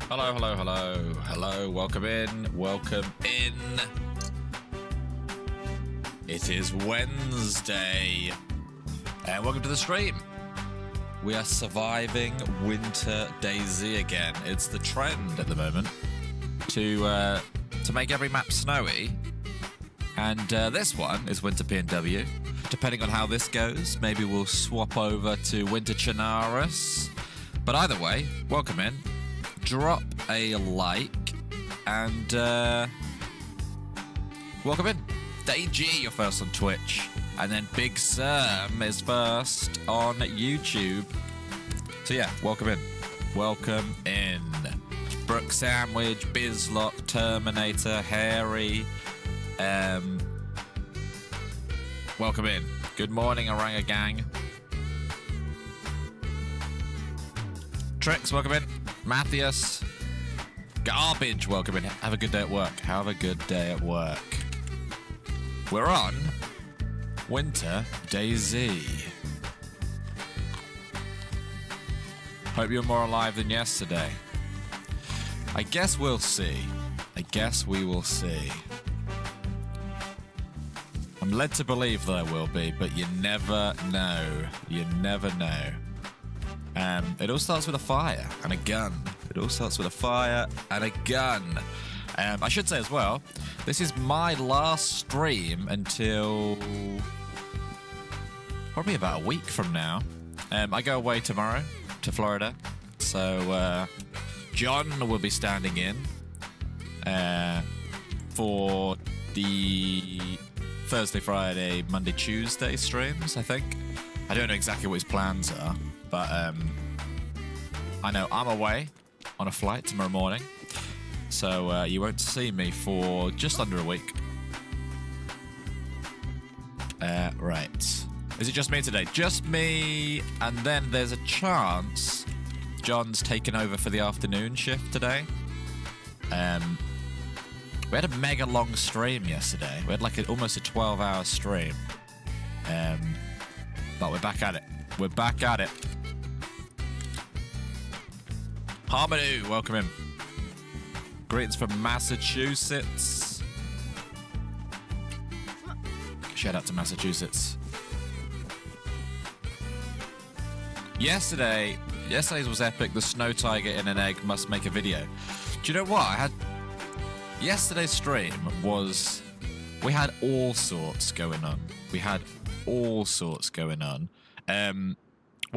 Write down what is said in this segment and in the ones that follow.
Hello, hello, hello, hello, welcome in, welcome in. It is Wednesday, and welcome to the stream. We are surviving winter DayZ again. It's the trend at the moment to make every map snowy, and this one is winter PNW. Depending on how this goes, maybe we'll swap over to winter Chinaris. But either way, welcome in. Drop a like and welcome in. DayZ, you're first on Twitch, and then Big Sam is first on YouTube. So yeah, welcome in. Welcome in. Brook Sandwich, Bizlock, Terminator, Harry. Welcome in. Good morning, Orangutan. Trix, welcome in. Matthias. Garbage, welcome in. Have a good day at work. Have a good day at work. We're on winter DayZ. Hope you're more alive than yesterday. I guess we'll see. I guess we will see. I'm led to believe there will be, but you never know. You never know. It all starts with a fire and a gun. It all starts with a fire and a gun. I should say as well, this is my last stream until probably about a week from now. I go away tomorrow to Florida, so John will be standing in for the Thursday, Friday, Monday, Tuesday streams, I think. I don't know exactly what his plans are, but I know I'm away on a flight tomorrow morning, so you won't see me for just under a week. Right. Is it just me today? Just me, and then there's a chance John's taken over for the afternoon shift today. We had a mega long stream yesterday. We had like almost a 12-hour stream. But we're back at it. We're back at it. Harmony, welcome in. Greetings from Massachusetts. Shout out to Massachusetts. Yesterday's was epic. The snow tiger in an egg must make a video. Do you know what? Yesterday's stream was... We had all sorts going on. We had all sorts going on. One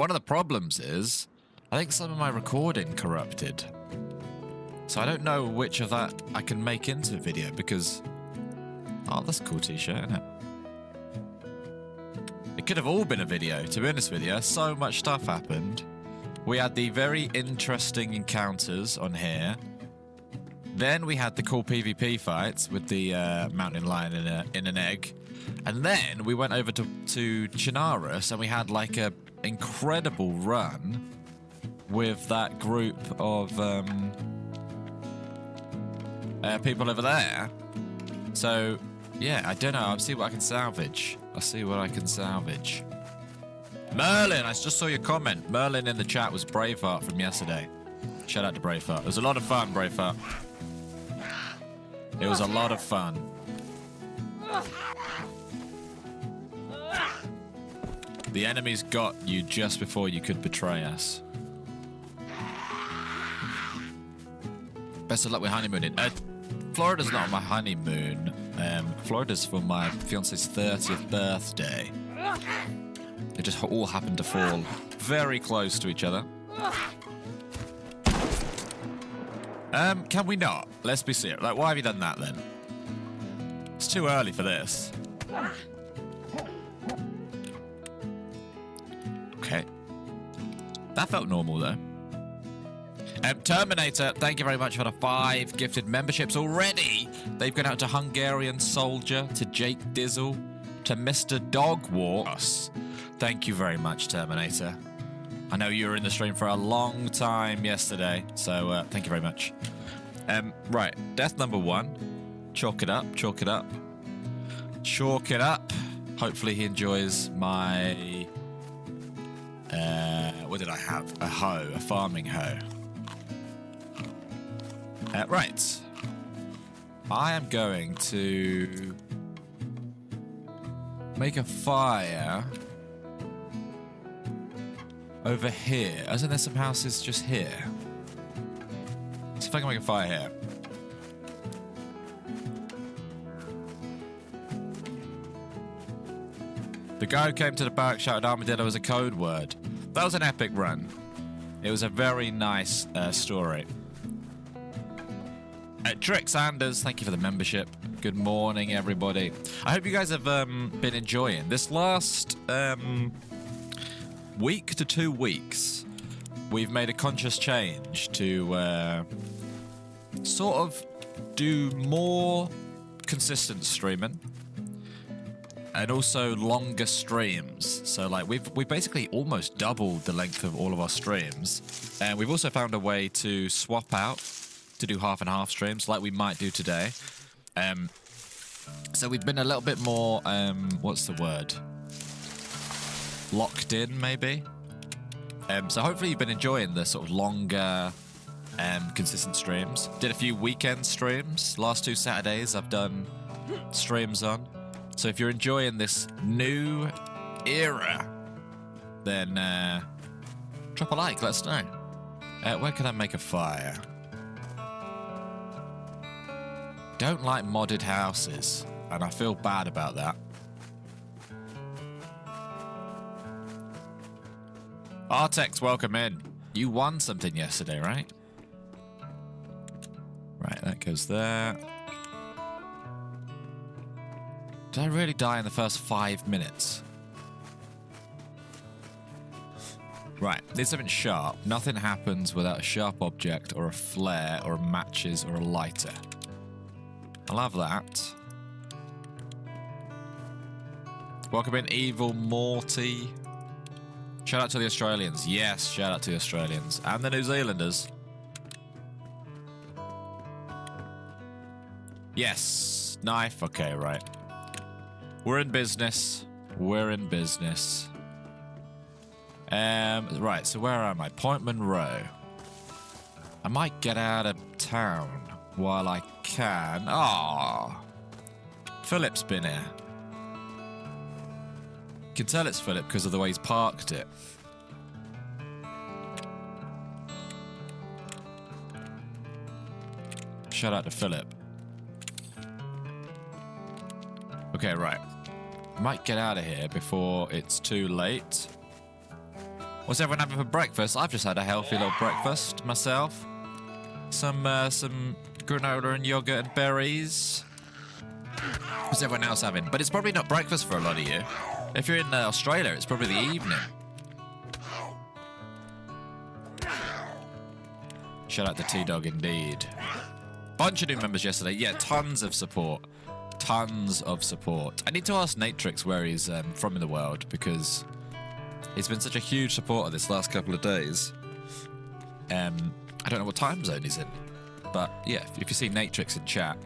of the problems is I think some of my recording corrupted, so I don't know which of that I can make into a video because that's a cool t-shirt, isn't it? It could have all been a video, to be honest with you. So much stuff happened. We had the very interesting encounters on here. Then we had the cool PvP fights with the mountain lion in an egg. And then we went over to Chinaris and we had like a incredible run with that group of people over there. So yeah, I don't know. I'll see what I can salvage. Merlin, I just saw your comment. Merlin in the chat was Braveheart from yesterday. Shout out to Braveheart. It was a lot of fun, Braveheart. It was a lot of fun. The enemies got you just before you could betray us. Best of luck with honeymooning. Florida's not my honeymoon. Florida's for my fiance's 30th birthday. They just all happened to fall very close to each other. Can we not? Let's be serious. Like, why have you done that then? It's too early for this. Okay. That felt normal, though. Terminator, thank you very much for the 5 gifted memberships already. They've gone out to Hungarian Soldier, to Jake Dizzle, to Mr. Dogwalks. Thank you very much, Terminator. I know you were in the stream for a long time yesterday, so thank you very much. Right, death number 1. Chalk it up, chalk it up. Chalk it up. Hopefully he enjoys my... what did I have? A hoe, a farming hoe. Right. I am going to make a fire over here. Isn't there some houses just here? Let's see if I can make a fire here. The guy who came to the barracks shouted armadillo as a code word. That was an epic run. It was a very nice story. Trick Sanders, thank you for the membership. Good morning, everybody. I hope you guys have been enjoying this last week to 2 weeks. We've made a conscious change to sort of do more consistent streaming. And also longer streams. So like we've basically almost doubled the length of all of our streams. And we've also found a way to swap out to do half and half streams like we might do today. So we've been a little bit more what's the word? Locked in maybe. So hopefully you've been enjoying the sort of longer consistent streams. Did a few weekend streams. Last 2 Saturdays I've done streams on. So if you're enjoying this new era, then drop a like, let us know. Where can I make a fire? Don't like modded houses, and I feel bad about that. Artex, welcome in. You won something yesterday, right? Right, that goes there. Did I really die in the first 5 minutes? Right, need something sharp. Nothing happens without a sharp object or a flare or matches or a lighter. I'll have that. Welcome in, Evil Morty. Shout out to the Australians. Yes, shout out to the Australians. And the New Zealanders. Yes, knife. Okay, right. We're in business. We're in business. Right, so where am I? Point Monroe. I might get out of town while I can. Ah, Philip's been here. You can tell it's Philip because of the way he's parked it. Shout out to Philip. Okay, right. Might get out of here before it's too late. What's everyone having for breakfast? I've just had a healthy little breakfast myself. Some granola and yogurt and berries. What's everyone else having? But it's probably not breakfast for a lot of you. If you're in Australia, it's probably the evening. Shout out to T-Dog indeed. Bunch of new members yesterday. Yeah, tons of support. Tons of support. I need to ask Natrix where he's from in the world because he's been such a huge supporter this last couple of days. I don't know what time zone he's in. But yeah, if you see Natrix in chat,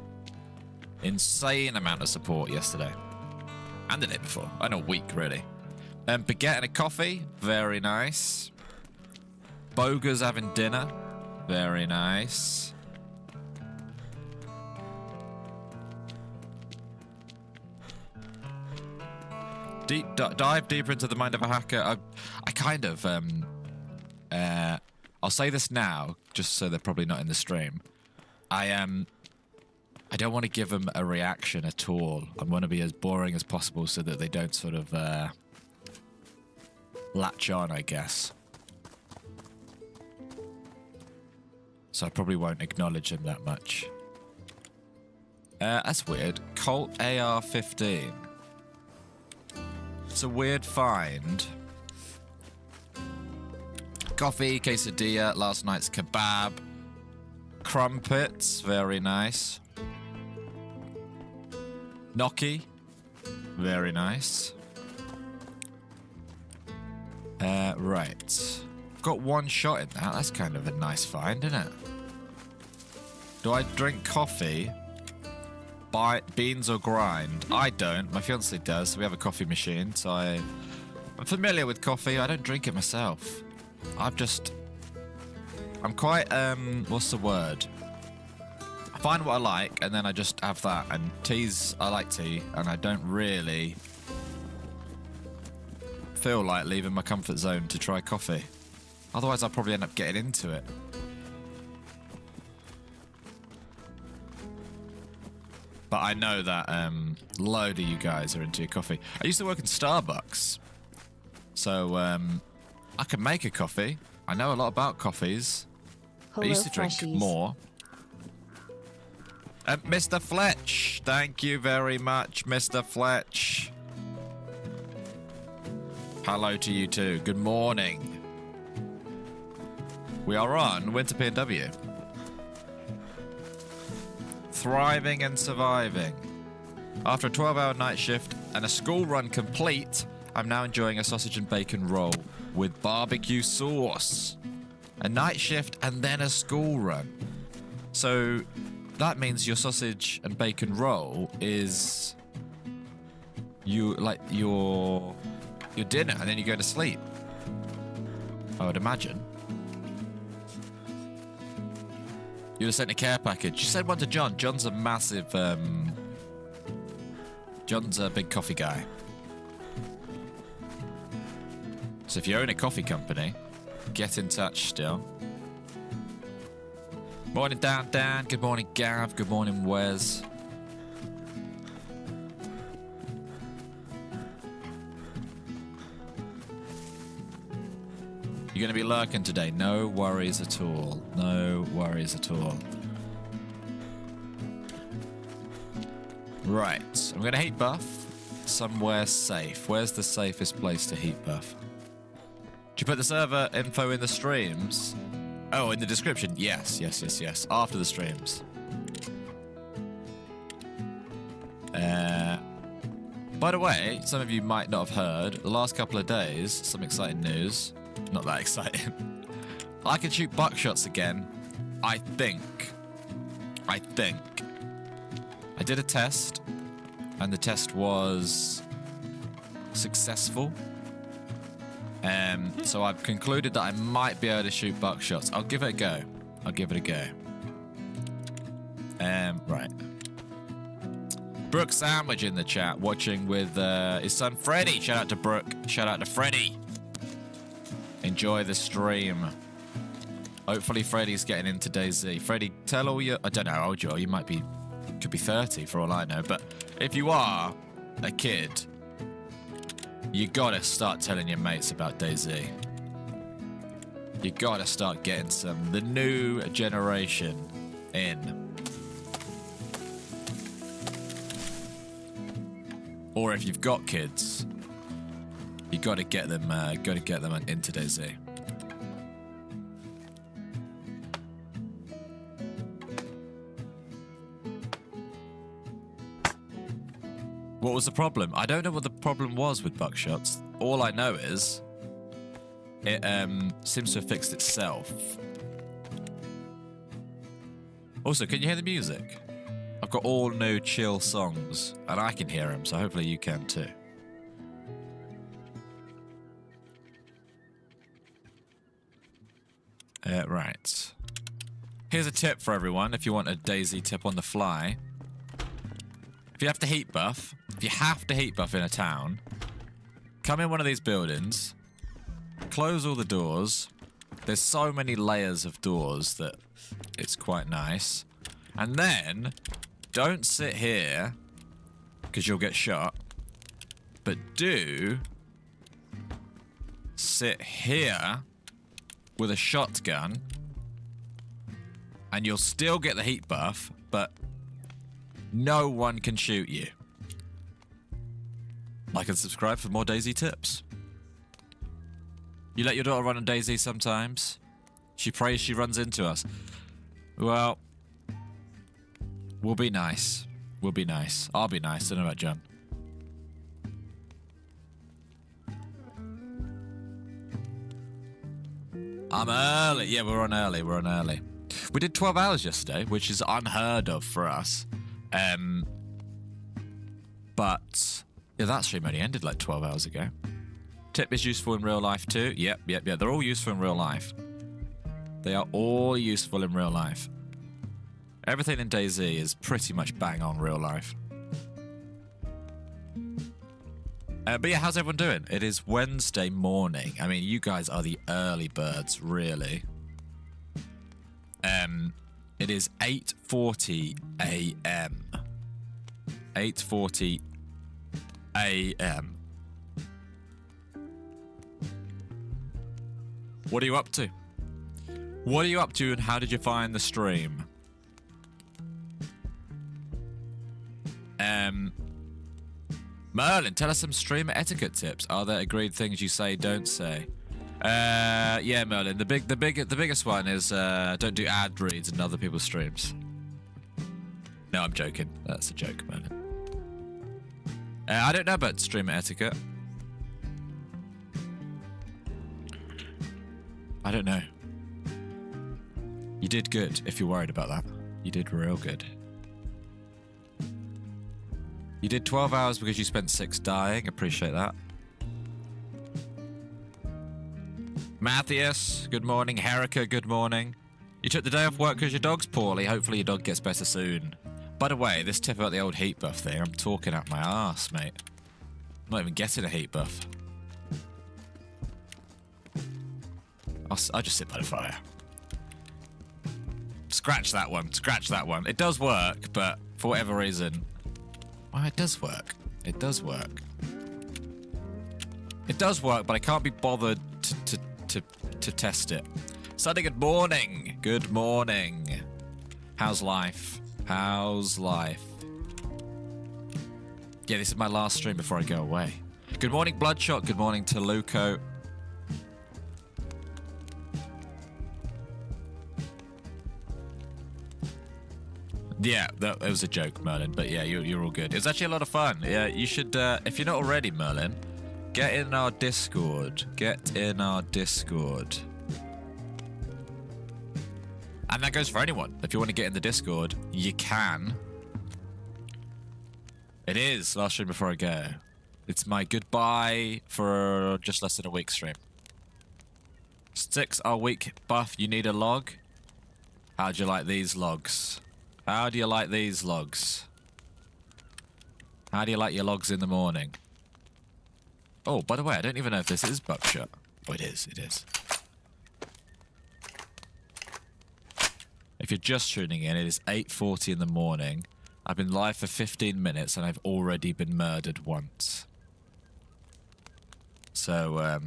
insane amount of support yesterday. And the day before. I know, a week really. Baguette and a coffee. Very nice. Boga's having dinner. Very nice. Dive deeper into the mind of a hacker. I kind of I'll say this now, just so they're probably not in the stream. I don't want to give them a reaction at all. I want to be as boring as possible so that they don't sort of latch on, I guess. So I probably won't acknowledge them that much. That's weird. Colt AR-15. It's a weird find. Coffee, quesadilla, last night's kebab. Crumpets, very nice. Gnocchi, very nice. Right. Got one shot in that. That's kind of a nice find, isn't it? Do I drink coffee? Buy beans or grind? I don't. My fiance does. We have a coffee machine, so I'm familiar with coffee. I don't drink it myself. I'm quite, what's the word? I find what I like, and then I just have that. And teas, I like tea, and I don't really feel like leaving my comfort zone to try coffee. Otherwise, I'll probably end up getting into it. But I know that load of you guys are into your coffee. I used to work in Starbucks, so I can make a coffee. I know a lot about coffees. Hello, I used to drink freshies. more. Mr. Fletch, thank you very much, Mr. Fletch. Hello to you too. Good morning. We are on Winter P&W. Thriving and surviving. After a 12-hour night shift and a school run complete, I'm now enjoying a sausage and bacon roll with barbecue sauce. A night shift and then a school run. So that means your sausage and bacon roll is your dinner, and then you go to sleep, I would imagine. You'd have sent a care package. You sent one to John. John's a massive... John's a big coffee guy. So if you own a coffee company, get in touch still. Morning, Dan. Good morning, Gav. Good morning, Wes. You're going to be lurking today. No worries at all. No worries at all. Right. I'm going to heat buff somewhere safe. Where's the safest place to heat buff? Did you put the server info in the streams? Oh, in the description. Yes. After the streams. By the way, some of you might not have heard, the last couple of days, some exciting news. Not that exciting. I can shoot buckshots again. I think. I did a test, and the test was successful. So I've concluded that I might be able to shoot buckshots. I'll give it a go. Right. Brooke Sandwich in the chat, watching with his son Freddie. Shout out to Brooke. Shout out to Freddie. Enjoy the stream. Hopefully Freddie's getting into DayZ. Freddie, tell all your... I don't know how old you are. You might be... Could be 30 for all I know. But if you are a kid, you gotta start telling your mates about DayZ. You gotta start getting the new generation in. Or if you've got kids, you gotta get them into DayZ. What was the problem? I don't know what the problem was with buckshots. All I know is it seems to have fixed itself. Also, can you hear the music? I've got all new chill songs, and I can hear them, so hopefully you can too. Right. Here's a tip for everyone if you want a DayZ tip on the fly. If you have to heat buff in a town, come in one of these buildings, close all the doors. There's so many layers of doors that it's quite nice. And then, don't sit here, because you'll get shot, but do sit here with a shotgun, and you'll still get the heat buff, but no one can shoot you. Like and subscribe for more DayZ tips. You let your daughter run on DayZ sometimes. She prays she runs into us. Well, we'll be nice. We'll be nice. I'll be nice. Don't know about John. I'm early. Yeah, we're on early. We did 12 hours yesterday, which is unheard of for us. But yeah, that stream only ended like 12 hours ago. Tip is useful in real life too. Yep. They're all useful in real life. They are all useful in real life. Everything in DayZ is pretty much bang on real life. But yeah, how's everyone doing? It is Wednesday morning. I mean, you guys are the early birds, really. It is 8:40 a.m. 8:40 a.m. What are you up to? What are you up to, and how did you find the stream? Merlin, tell us some streamer etiquette tips. Are there agreed things you say, don't say? Yeah, Merlin. The biggest one is don't do ad reads in other people's streams. No, I'm joking. That's a joke, Merlin. I don't know about streamer etiquette. I don't know. You did good if you're worried about that. You did real good. You did 12 hours because you spent 6 dying. Appreciate that. Matthias, good morning. Herika, good morning. You took the day off work because your dog's poorly. Hopefully your dog gets better soon. By the way, this tip about the old heat buff thing, I'm talking out my ass, mate. I'm not even getting a heat buff. I'll just sit by the fire. Scratch that one. Scratch that one. It does work, but for whatever reason... Well, it does work. It does work. It does work, but I can't be bothered to test it. Sunday, good morning. Good morning. How's life? How's life? Yeah, this is my last stream before I go away. Good morning, Bloodshot. Good morning, Toluco. Yeah, that was a joke, Merlin. But yeah, you're all good. It was actually a lot of fun. Yeah, you should, if you're not already, Merlin, get in our Discord. Get in our Discord. And that goes for anyone. If you want to get in the Discord, you can. It is last stream before I go. It's my goodbye for just less than a week stream. 6 are week buff. You need a log. How'd you like these logs? How do you like these logs? How do you like your logs in the morning? Oh, by the way, I don't even know if this is Buckshot. Oh, it is. It is. If you're just tuning in, it is 8:40 in the morning. I've been live for 15 minutes and I've already been murdered once. So,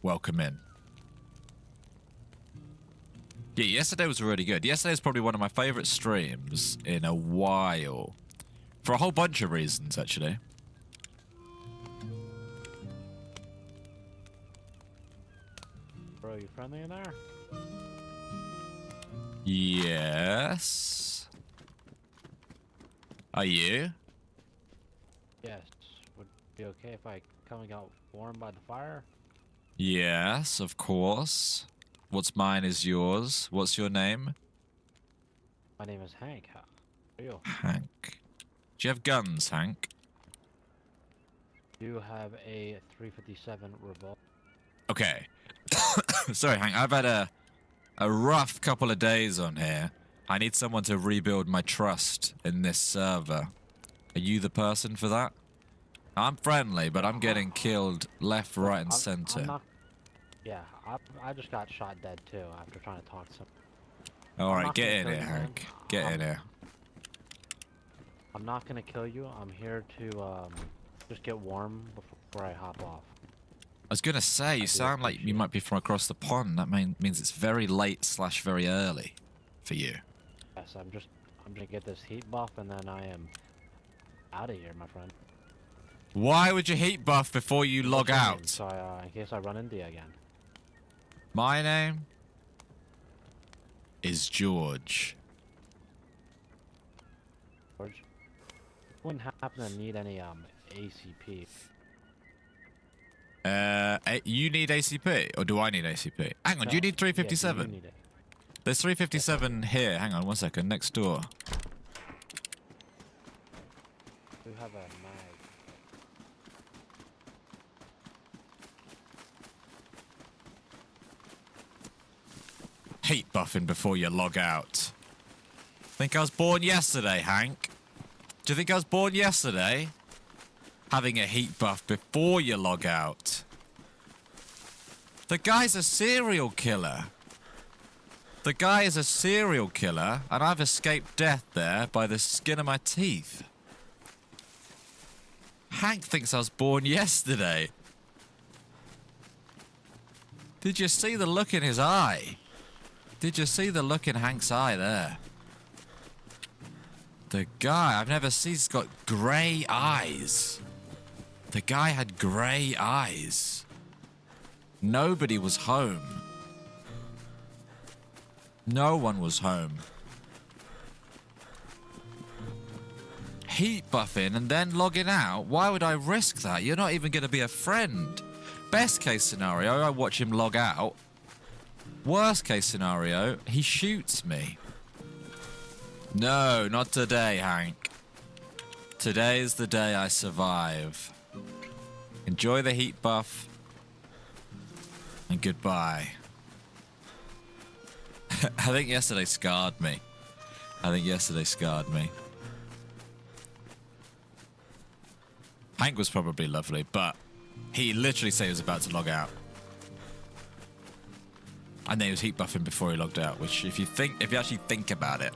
welcome in. Yeah, yesterday was really good. Yesterday was probably one of my favourite streams in a while. For a whole bunch of reasons, actually. Bro, you friendly in there? Yes. Are you? Yes. Would it be okay if I come and got warm by the fire? Yes, of course. What's mine is yours. What's your name? My name is Hank. How are you? Hank. Do you have guns, Hank? You have a 357 revolver. Okay. Sorry, Hank. I've had a rough couple of days on here. I need someone to rebuild my trust in this server. Are you the person for that? I'm friendly, but I'm getting killed left, right, and center. Yeah, I just got shot dead too after trying to talk to some. Alright, get in here, Hank. Get in here. I'm not gonna kill you. I'm here to just get warm before I hop off. I was gonna say, you sound like you might be from across the pond. That means it's very late / very early for you. Yes, I'm gonna get this heat buff and then I am out of here, my friend. Why would you heat buff before you log out? So in case I run into you again. My name is George. George? Wouldn't happen to need any ACP. You need ACP, or do I need ACP? Hang on, No, do you need 357? Yeah, you need it. There's 357 here. Hang on 1 second, next door. We have a mag. Heat buffing before you log out. Think I was born yesterday, Hank? Do you think I was born yesterday? Having a heat buff before you log out. The guy's a serial killer. The guy is a serial killer, and I've escaped death there by the skin of my teeth. Hank thinks I was born yesterday. Did you see the look in his eye? Did you see the look in Hank's eye there? The guy, I've never seen, he's got grey eyes. The guy had grey eyes. Nobody was home. No one was home. Heat buffing and then logging out? Why would I risk that? You're not even going to be a friend. Best case scenario, I watch him log out. Worst case scenario, he shoots me. No, not today, Hank. Today is the day I survive. Enjoy the heat buff. And goodbye. I think yesterday scarred me. Hank was probably lovely, but he literally said he was about to log out. And then he was heat buffing before he logged out, which if you actually think about it,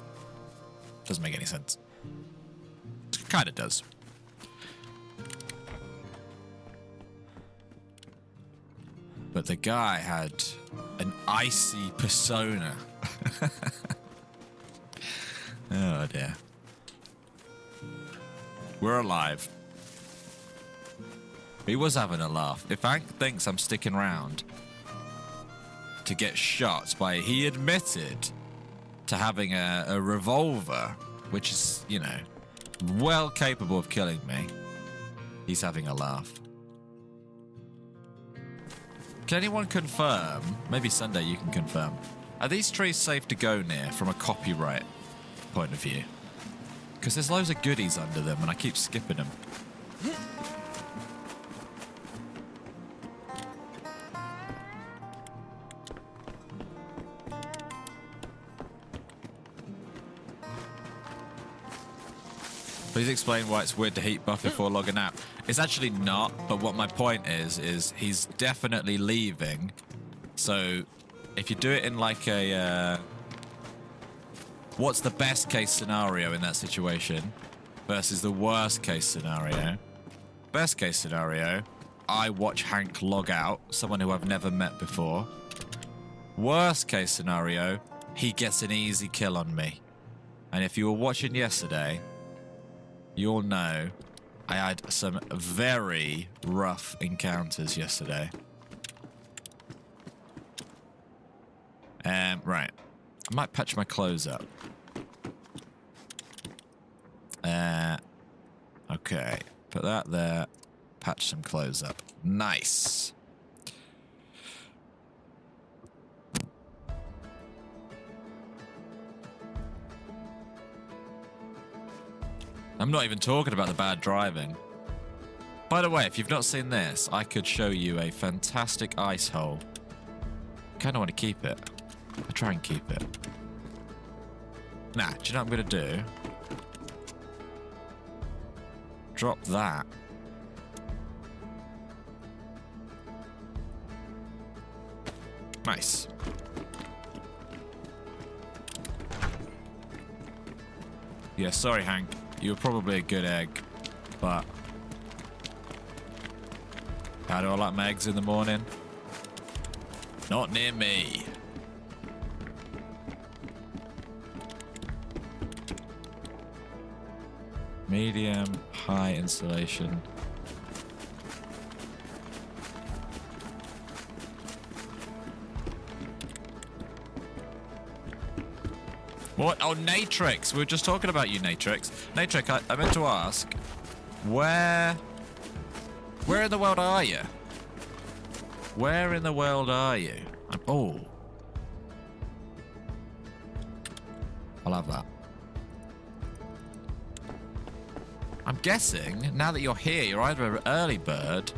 doesn't make any sense. It kind of does. But the guy had an icy persona. Oh dear. We're alive. He was having a laugh. If Hank thinks I'm sticking around to get shot by... He admitted to having a revolver, which is, you know, well capable of killing me. He's having a laugh. Can anyone confirm? Maybe Sunday you can confirm. Are these trees safe to go near from a copyright point of view? Because there's loads of goodies under them and I keep skipping them. Please explain why it's weird to heat buff before logging out. It's actually not, but what my point is he's definitely leaving. So if you do it in like a... what's the best case scenario in that situation versus the worst case scenario? Best case scenario, I watch Hank log out, someone who I've never met before. Worst case scenario, he gets an easy kill on me. And if you were watching yesterday... You'll know I had some very rough encounters yesterday. Right. I might patch my clothes up. Okay. Put that there. Patch some clothes up. Nice. I'm not even talking about the bad driving. By the way, if you've not seen this, I could show you a fantastic ice hole. Kind of want to keep it. I'll try and keep it. Nah, do you know what I'm going to do? Drop that. Nice. Yeah, sorry, Hank. You were probably a good egg, but... How do I like my eggs in the morning? Not near me. Medium, high insulation. What? Oh, Natrix. We were just talking about you, Natrix. Natrix, I meant to ask, where in the world are you? Where in the world are you? Oh. I'll have that. I'm guessing, now that you're here, you're either an early bird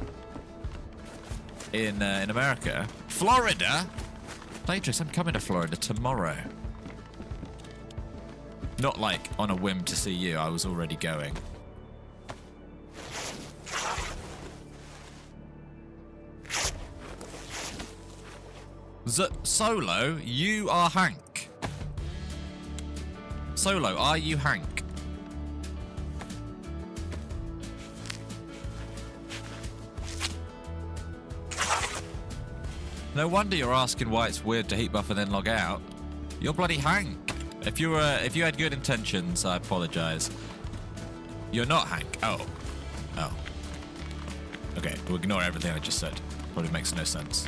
in America. Florida? Natrix, I'm coming to Florida tomorrow. Not like on a whim to see you. I was already going. Solo, you are Hank. Solo, are you Hank? No wonder you're asking why it's weird to heat buff and then log out. You're bloody Hank. If you had good intentions, I apologize. You're not Hank. Oh. Oh. Okay, we'll ignore everything I just said. Probably makes no sense.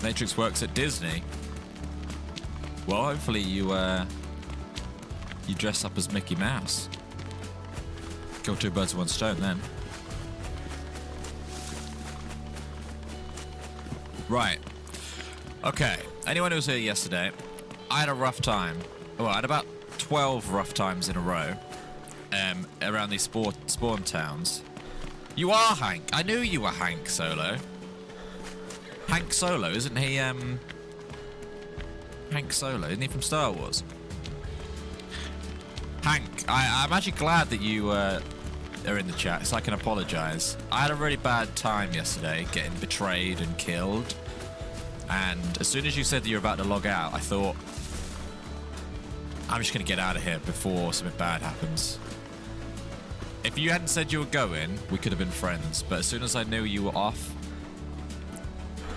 Matrix works at Disney. Well, hopefully you dress up as Mickey Mouse. Kill two birds with one stone then. Right. Okay. Anyone who was here yesterday, I had a rough time. Well, I had about 12 rough times in a row around these spawn towns. You are Hank. I knew you were Hank Solo. Hank Solo, isn't he? Hank Solo, isn't he from Star Wars? Hank, I'm actually glad that you are in the chat, so I can apologise. I had a really bad time yesterday, getting betrayed and killed. And as soon as you said that you were about to log out, I thought, I'm just going to get out of here before something bad happens. If you hadn't said you were going, we could have been friends. But as soon as I knew you were off,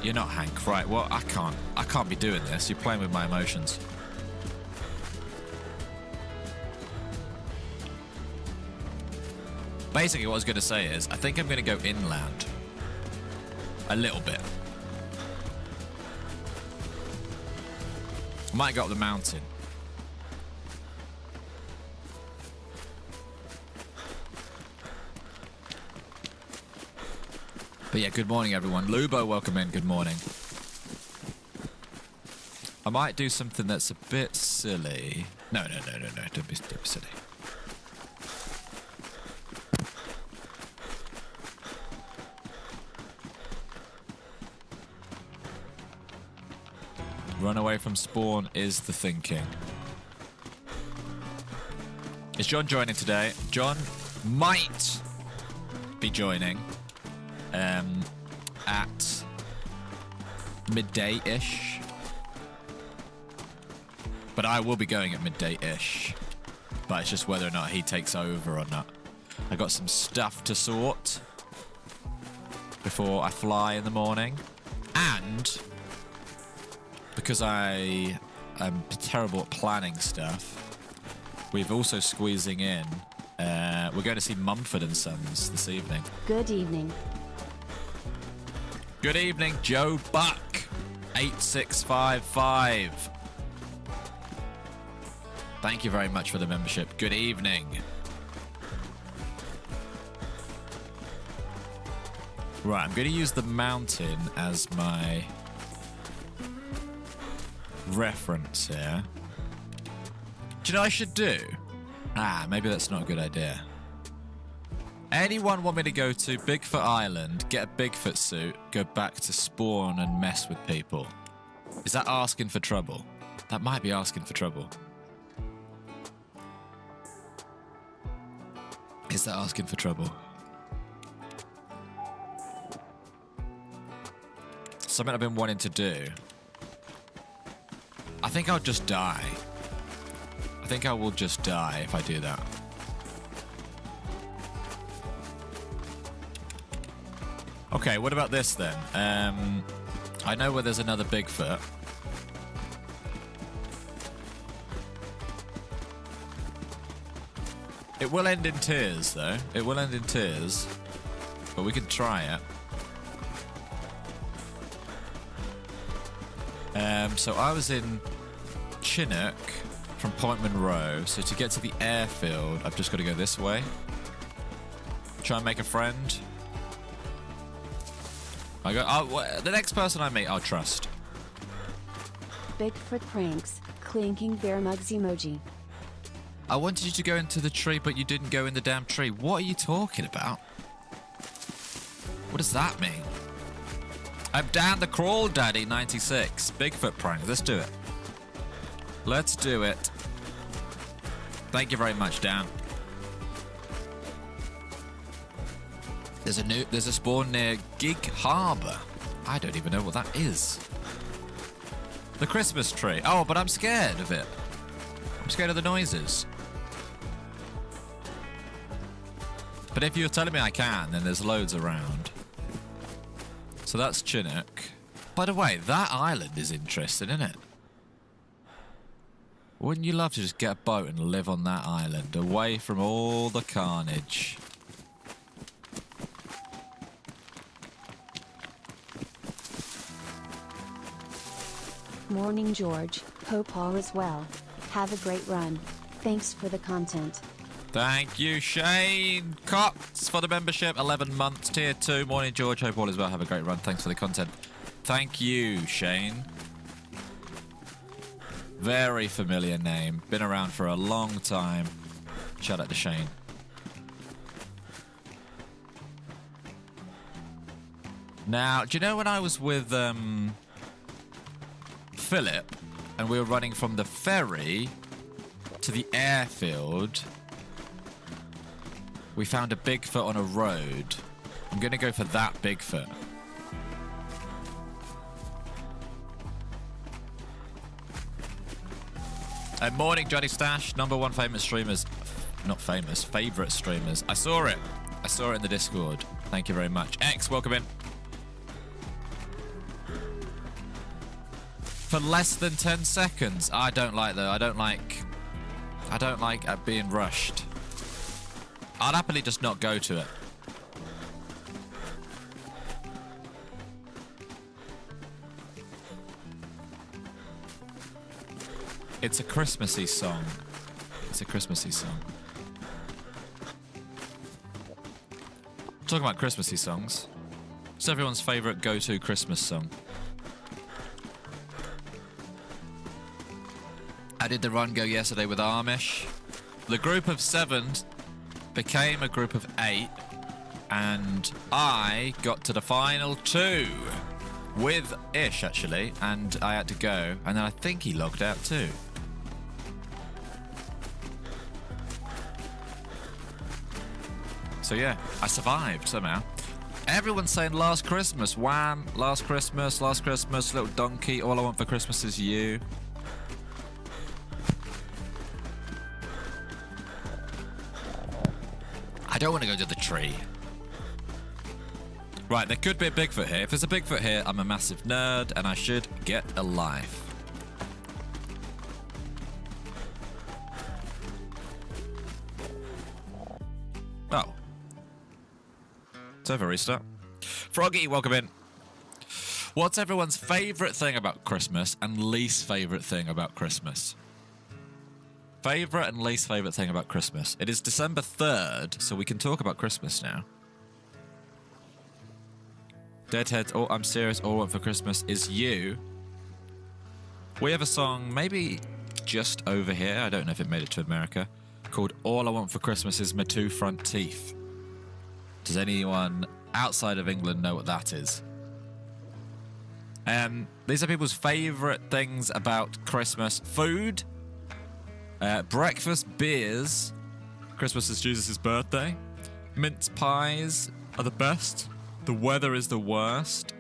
you're not Hank, right? Well, I can't be doing this. You're playing with my emotions. Basically, what I was going to say is, I think I'm going to go inland. A little bit. I might go up the mountain. But yeah, good morning, everyone. Lubo, welcome in. Good morning. I might do something that's a bit silly. No. Don't be silly. Run away from spawn is the thinking. Is John joining today? John might be joining at midday-ish. But I will be going at midday-ish. But it's just whether or not he takes over or not. I got some stuff to sort before I fly in the morning. And because I am terrible at planning stuff, we're also squeezing in. We're going to see Mumford and Sons this evening. Good evening. Good evening, Joe Buck, 8655. Thank you very much for the membership. Good evening. Right, I'm going to use the mountain as my reference here. Do you know what I should do? Maybe that's not a good idea. Anyone want me to go to Bigfoot Island, get a Bigfoot suit, go back to spawn and mess with people? Is that asking for trouble? That might be asking for trouble. Is that asking for trouble? Something I've been wanting to do. I think I'll just die. I think I will just die if I do that. Okay, what about this then? I know where there's another Bigfoot. It will end in tears, though. It will end in tears. But we can try it. So I was in Chinook from Point Monroe. So to get to the airfield, I've just got to go this way. Try and make a friend. The next person I meet, I'll trust. Bigfoot pranks. Clinking bear mugs emoji. I wanted you to go into the tree, but you didn't go in the damn tree. What are you talking about? What does that mean? I'm down the crawl, Daddy 96. Bigfoot prank. Let's do it. Let's do it. Thank you very much, Dan. There's a spawn near Gig Harbour. I don't even know what that is. The Christmas tree. Oh, but I'm scared of it. I'm scared of the noises. But if you're telling me I can, then there's loads around. So that's Chinook. By the way, that island is interesting, isn't it? Wouldn't you love to just get a boat and live on that island, away from all the carnage? Morning, George. Hope all is well. Have a great run. Thanks for the content. Thank you, Shane Cox, for the membership. 11 months, tier 2. Morning, George. Hope all is well. Have a great run. Thanks for the content. Thank you, Shane. Very familiar name. Been around for a long time. Shout out to Shane. Now, do you know when I was with Philip and we were running from the ferry to the airfield, we found a Bigfoot on a road. I'm going to go for that Bigfoot. Morning, Johnny Stash. #1 famous streamers. Not famous, favourite streamers. I saw it. I saw it in the Discord. Thank you very much. X, welcome in. For less than 10 seconds. I don't like that. I don't like being rushed. I'd happily just not go to it. It's a Christmassy song. It's a Christmassy song. Talking about Christmassy songs. What's everyone's favourite go-to Christmas song? I did the run go yesterday with Amish. The group of 7 became a group of 8, and I got to the final 2 with Ish, actually, and I had to go, and then I think he logged out too. So yeah, I survived somehow. Everyone's saying Last Christmas, Wham, Last Christmas, Little Donkey, All I Want for Christmas Is You. I don't want to go to the tree. Right, there could be a Bigfoot here. If there's a Bigfoot here, I'm a massive nerd and I should get a life. Oh. It's over, restart. Froggy, welcome in. What's everyone's favourite thing about Christmas and least favourite thing about Christmas? Favourite and least favourite thing about Christmas. It is December 3rd, so we can talk about Christmas now. Deadheads, oh, I'm serious, All I Want for Christmas Is You. We have a song, maybe just over here, I don't know if it made it to America, called All I Want for Christmas Is My Two Front Teeth. Does anyone outside of England know what that is? These are people's favourite things about Christmas. Food, breakfast, beers. Christmas is Jesus' birthday. Mince pies are the best. The weather is the worst.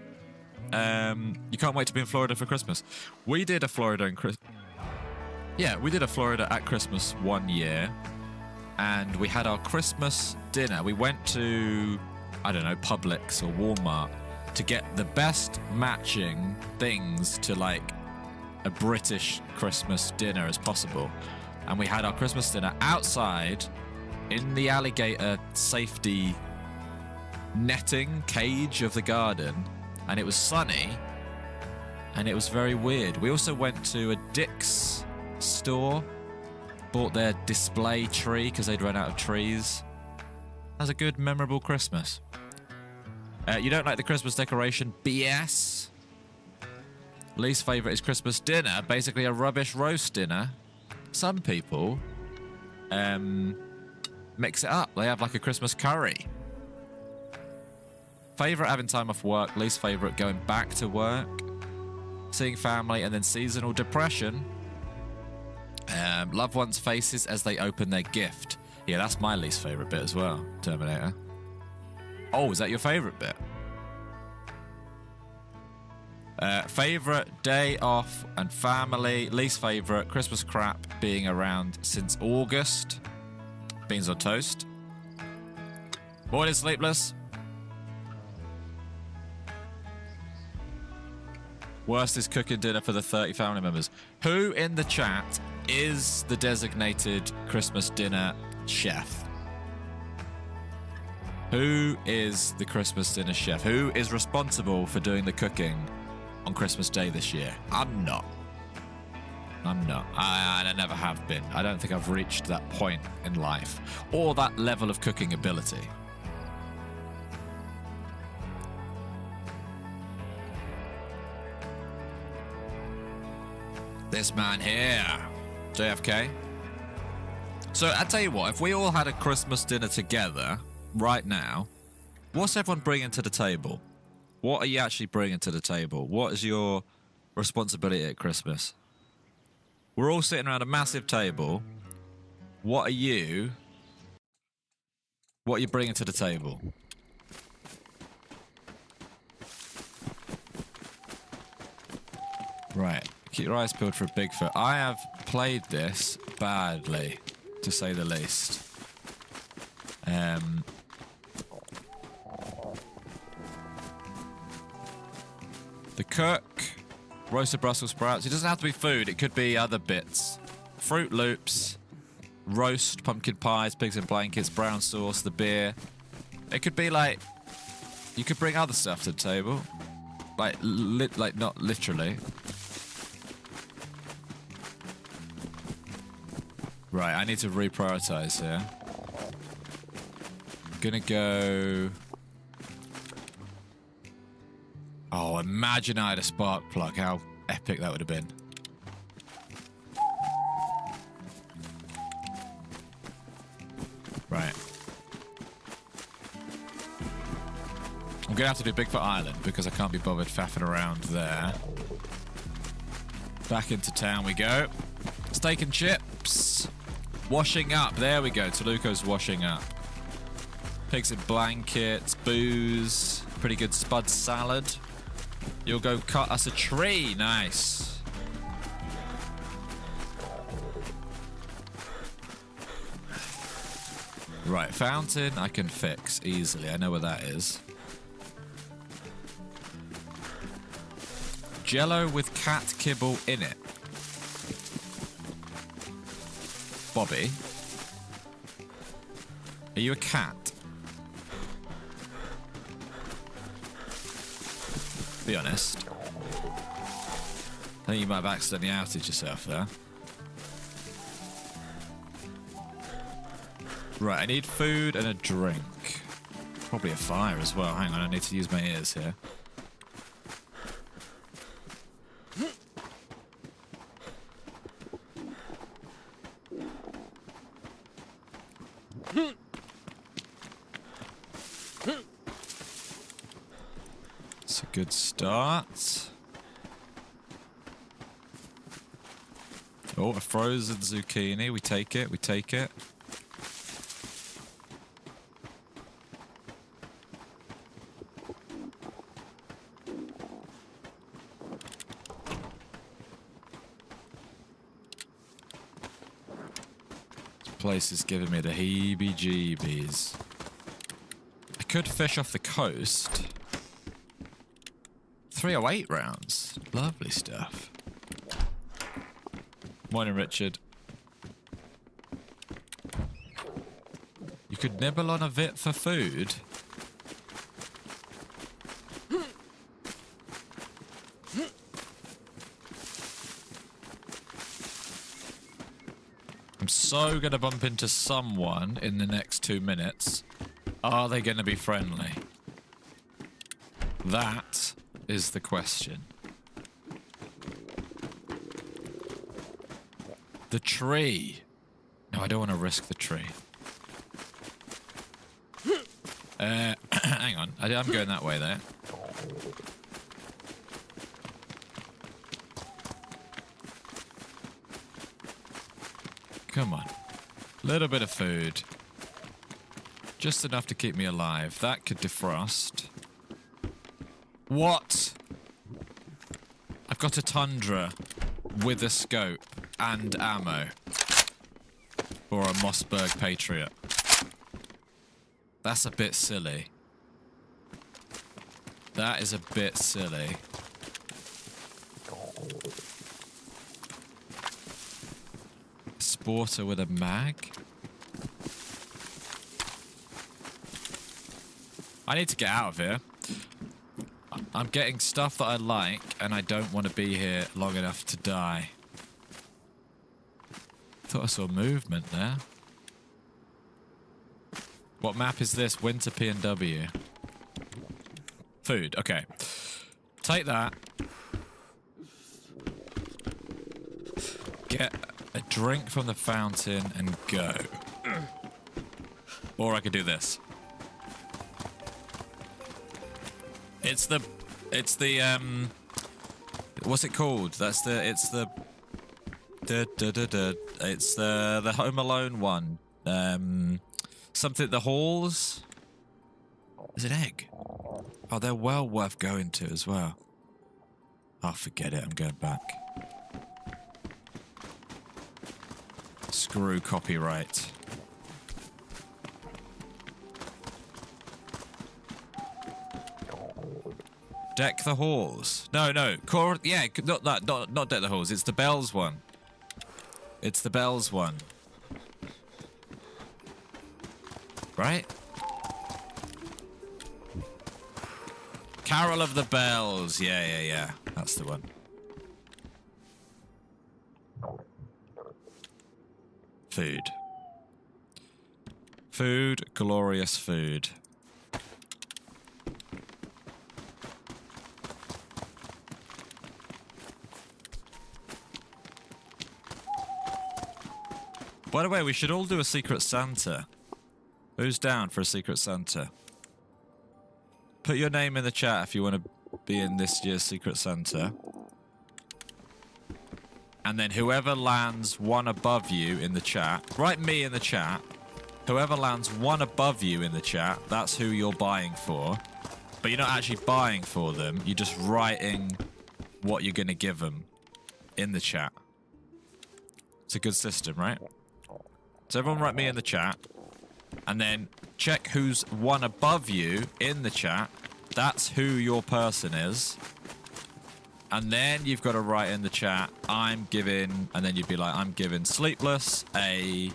You can't wait to be in Florida for Christmas. We did a Florida we did a Florida at Christmas one year, and we had our Christmas dinner. We went to, I don't know, Publix or Walmart to get the best matching things to like a British Christmas dinner as possible. And we had our Christmas dinner outside in the alligator safety netting cage of the garden, and it was sunny and it was very weird. We also went to a Dick's store, bought their display tree because they'd run out of trees. That was a good, memorable Christmas. You don't like the Christmas decoration? BS. Least favourite is Christmas dinner, basically a rubbish roast dinner. Some people mix it up. They have like a Christmas curry. Favorite having time off work. Least favorite going back to work. Seeing family, and then seasonal depression. Loved ones' faces as they open their gift. Yeah, that's my least favorite bit as well, Terminator. Oh, is that your favorite bit? Favorite day off and family. Least favorite Christmas crap being around since August. Beans on toast. Morning sleepless. Worst is cooking dinner for the 30 family members. Who in the chat is the designated Christmas dinner chef? Who is the Christmas dinner chef? Who is responsible for doing the cooking on Christmas Day this year? I'm not. I never have been. I don't think I've reached that point in life or that level of cooking ability. This man here, JFK. So I tell you what, if we all had a Christmas dinner together right now, what's everyone bringing to the table? What are you actually bringing to the table? What is your responsibility at Christmas? We're all sitting around a massive table. What are you bringing to the table? Right. Keep your eyes peeled for a Bigfoot. I have played this badly, to say the least. The cook, roasted Brussels sprouts. It doesn't have to be food. It could be other bits. Fruit Loops, roast, pumpkin pies, pigs in blankets, brown sauce, the beer. It could be like, you could bring other stuff to the table. Like not literally. Right, I need to reprioritize here. I'm gonna go... Oh, imagine I had a spark plug. How epic that would have been. Right. I'm gonna have to do Bigfoot Island because I can't be bothered faffing around there. Back into town we go. Steak and chips. Washing up. There we go. Toluco's washing up. Pigs in blankets. Booze. Pretty good spud salad. You'll go cut us a tree. Nice. Right. Fountain I can fix easily. I know where that is. Jello with cat kibble in it. Bobby, are you a cat? Be honest. I think you might have accidentally outed yourself there. Right, I need food and a drink. Probably a fire as well. Hang on, I need to use my ears here. It's a good start. Oh, a frozen zucchini. We take it. We take it. This place is giving me the heebie-jeebies. I could fish off the coast. 308 rounds. Lovely stuff. Morning, Richard. You could nibble on a bit for food. I'm so going to bump into someone in the next 2 minutes. Are they going to be friendly? That is the question. The tree. No, I don't want to risk the tree. Hang on. I'm going that way there. Come on. Little bit of food. Just enough to keep me alive. That could defrost. What? I've got a Tundra with a scope and ammo. For a Mossberg Patriot. That's a bit silly. That is a bit silly. Sporter with a mag? I need to get out of here. I'm getting stuff that I like, and I don't want to be here long enough to die. Thought I saw movement there. What map is this? Winter P&W. Food, okay. Take that. Get a drink from the fountain and go. Or I could do this. It's the what's it called? It's the Home Alone one. Something, the halls? Is it egg? Oh, they're well worth going to as well. Oh, forget it, I'm going back. Screw copyright. Deck the halls. No. Yeah, not that. Not deck the halls. It's the bells one. It's the bells one. Right? Carol of the Bells. Yeah. That's the one. Food. Food. Glorious food. By the way, we should all do a Secret Santa. Who's down for a Secret Santa? Put your name in the chat if you want to be in this year's Secret Santa. And then whoever lands one above you in the chat, write me in the chat. Whoever lands one above you in the chat, that's who you're buying for. But you're not actually buying for them. You're just writing what you're going to give them in the chat. It's a good system, right? So everyone write me in the chat. And then check who's one above you in the chat. That's who your person is. And then you've got to write in the chat, I'm giving, and then you'd be like, I'm giving Sleepless a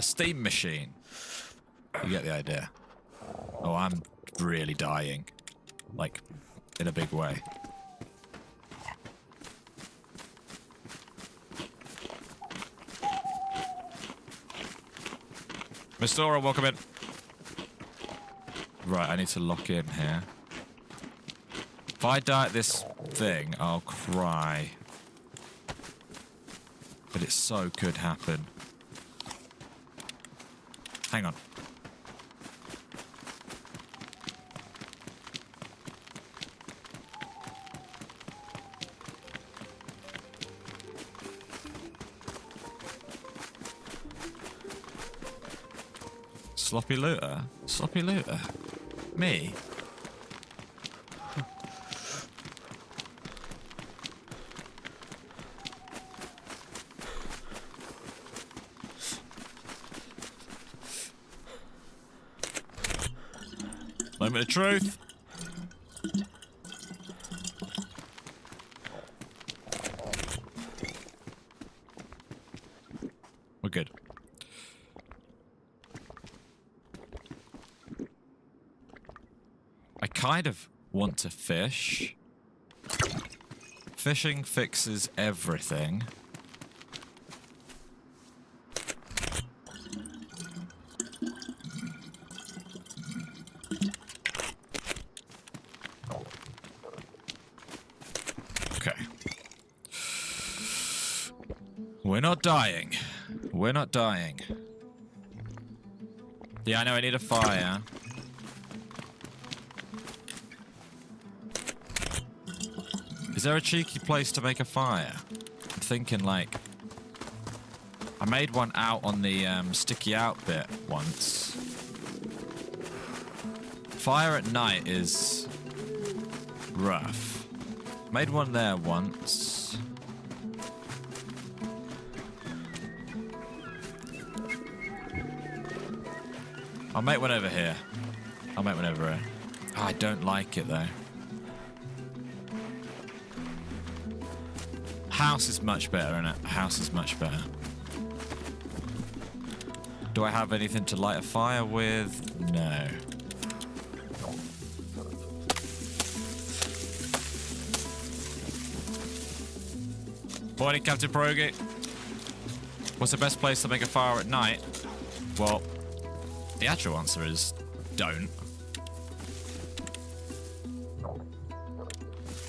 steam machine. You get the idea. Oh, I'm really dying. Like, in a big way. Miss Dora, welcome in. Right, I need to lock in here. If I die at this thing, I'll cry. But it so could happen. Hang on. Sloppy looter? Sloppy looter? Me? Moment of truth. We're good. I kind of want to fish. Fishing fixes everything. Okay. We're not dying. We're not dying. Yeah, I know I need a fire. Is there a cheeky place to make a fire? I'm thinking like... I made one out on the sticky out bit once. Fire at night is rough. Made one there once. I'll make one over here. I'll make one over here. Oh, I don't like it though. House is much better, innit? House is much better. Do I have anything to light a fire with? No. Morning, Captain Pierogi. What's the best place to make a fire at night? Well, the actual answer is don't.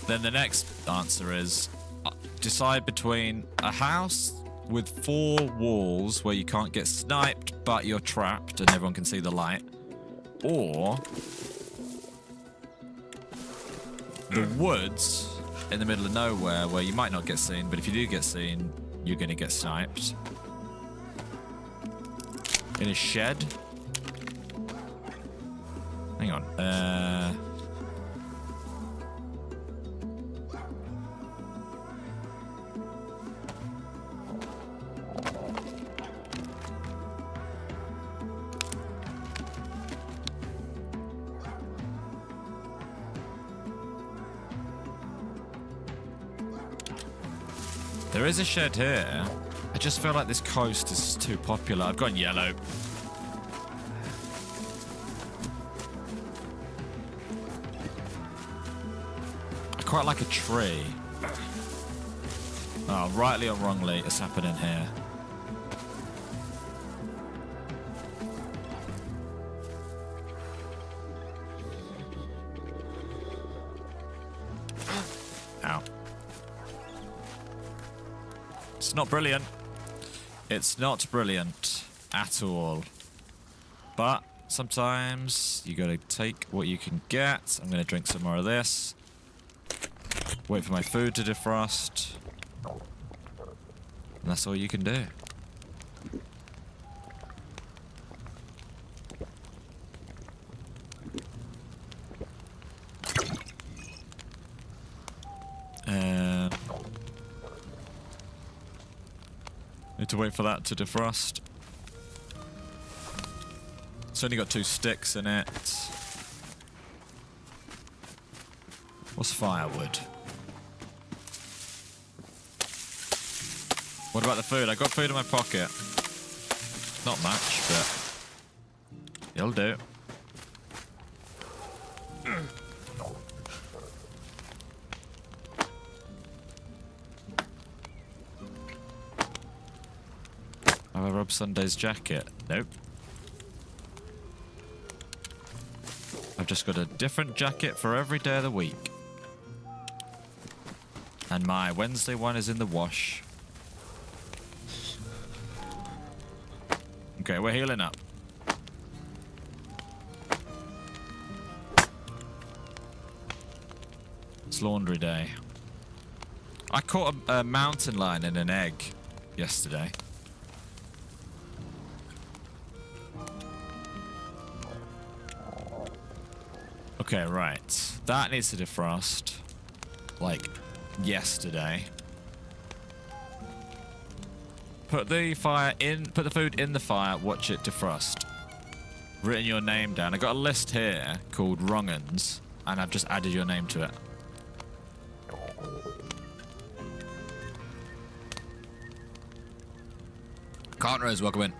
Then the next answer is decide between a house with 4 walls where you can't get sniped but you're trapped and everyone can see the light, or the woods in the middle of nowhere where you might not get seen, but if you do get seen, you're gonna get sniped. In a shed. Hang on. There is a shed here. I just feel like this coast is too popular. I've gone yellow. I quite like a tree. Oh, rightly or wrongly, it's happening here. Ow. It's not brilliant. It's not brilliant at all. But sometimes you gotta take what you can get. I'm gonna drink some more of this. Wait for my food to defrost. And that's all you can do. Need to wait for that to defrost. It's only got 2 sticks in it. What's firewood? What about the food? I got food in my pocket. Not much, but it'll do. Have I rubbed Sunday's jacket? Nope. I've just got a different jacket for every day of the week. And my Wednesday one is in the wash. Okay, we're healing up. It's laundry day. I caught a mountain lion in an egg yesterday. Okay, right. That needs to defrost. Like, yesterday. Put the food in the fire, watch it defrost. Written your name down. I got a list here called Wrong'uns, and I've just added your name to it. Can't Rose, welcome in.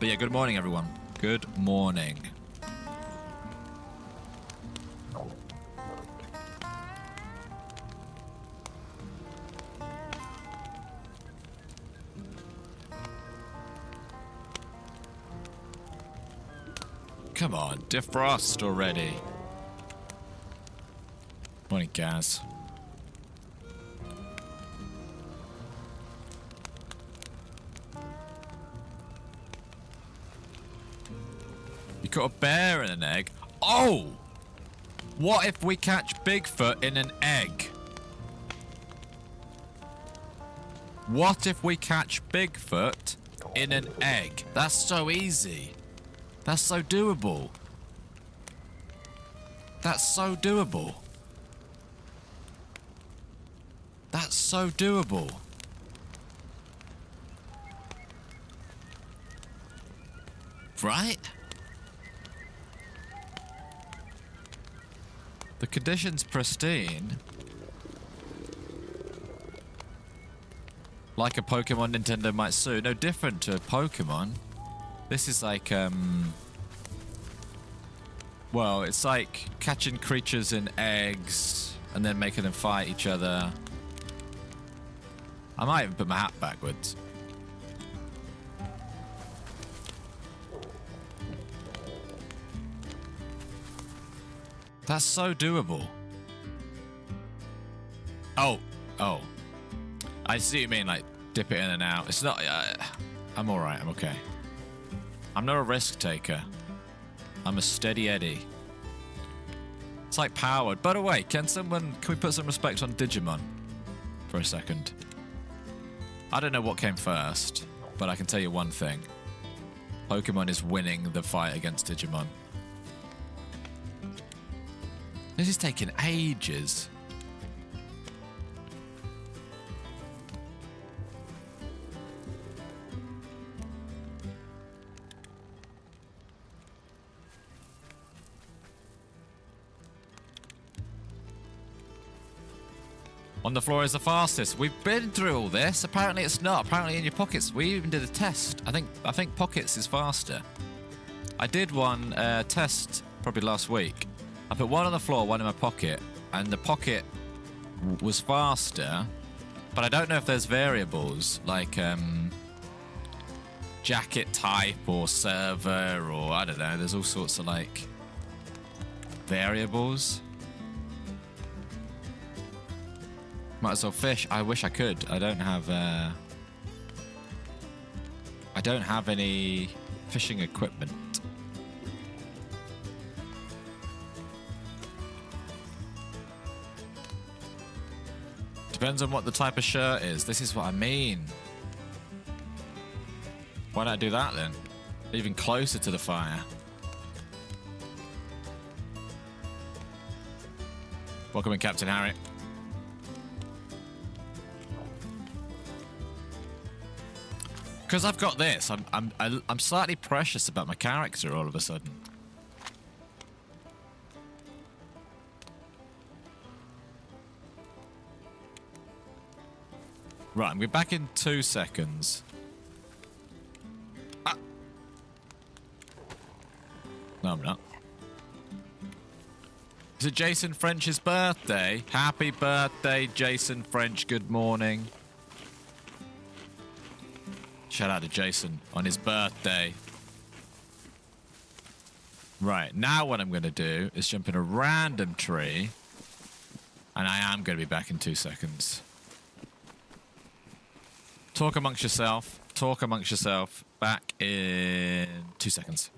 But yeah, good morning, everyone. Good morning. Come on, defrost already. Morning, Gaz. You caught a bear in an egg. Oh! What if we catch Bigfoot in an egg? What if we catch Bigfoot in an egg? That's so easy. That's so doable. That's so doable. That's so doable. Right? The condition's pristine. Like a Pokemon Nintendo might sue. No different to a Pokemon. This is like, well, it's like catching creatures in eggs and then making them fight each other. I might even put my hat backwards. That's so doable. Oh. I see what you mean, like, dip it in and out. It's not... I'm alright, I'm okay. I'm not a risk taker. I'm a steady Eddie. It's like powered. By the way, can we put some respect on Digimon for a second? I don't know what came first, but I can tell you one thing. Pokemon is winning the fight against Digimon. This is taking ages. On the floor is the fastest. We've been through all this. Apparently it's not. Apparently in your pockets. We even did a test. I think pockets is faster. I did one test probably last week. I put one on the floor, one in my pocket, and the pocket was faster, but I don't know if there's variables like jacket type or server or I don't know. There's all sorts of like variables. Might as well fish. I wish I could. I don't have any fishing equipment. Depends on what the type of shirt is. This is what I mean. Why don't I do that then? Even closer to the fire. Welcome in, Captain Harry. Because I've got this, I'm slightly precious about my character all of a sudden. Right, I'm going back in 2 seconds. Ah. No, I'm not. Is it Jason French's birthday? Happy birthday, Jason French. Good morning. Shout out to Jason on his birthday. Right, now what I'm going to do is jump in a random tree. And I am going to be back in 2 seconds. Talk amongst yourself. Talk amongst yourself. Back in 2 seconds.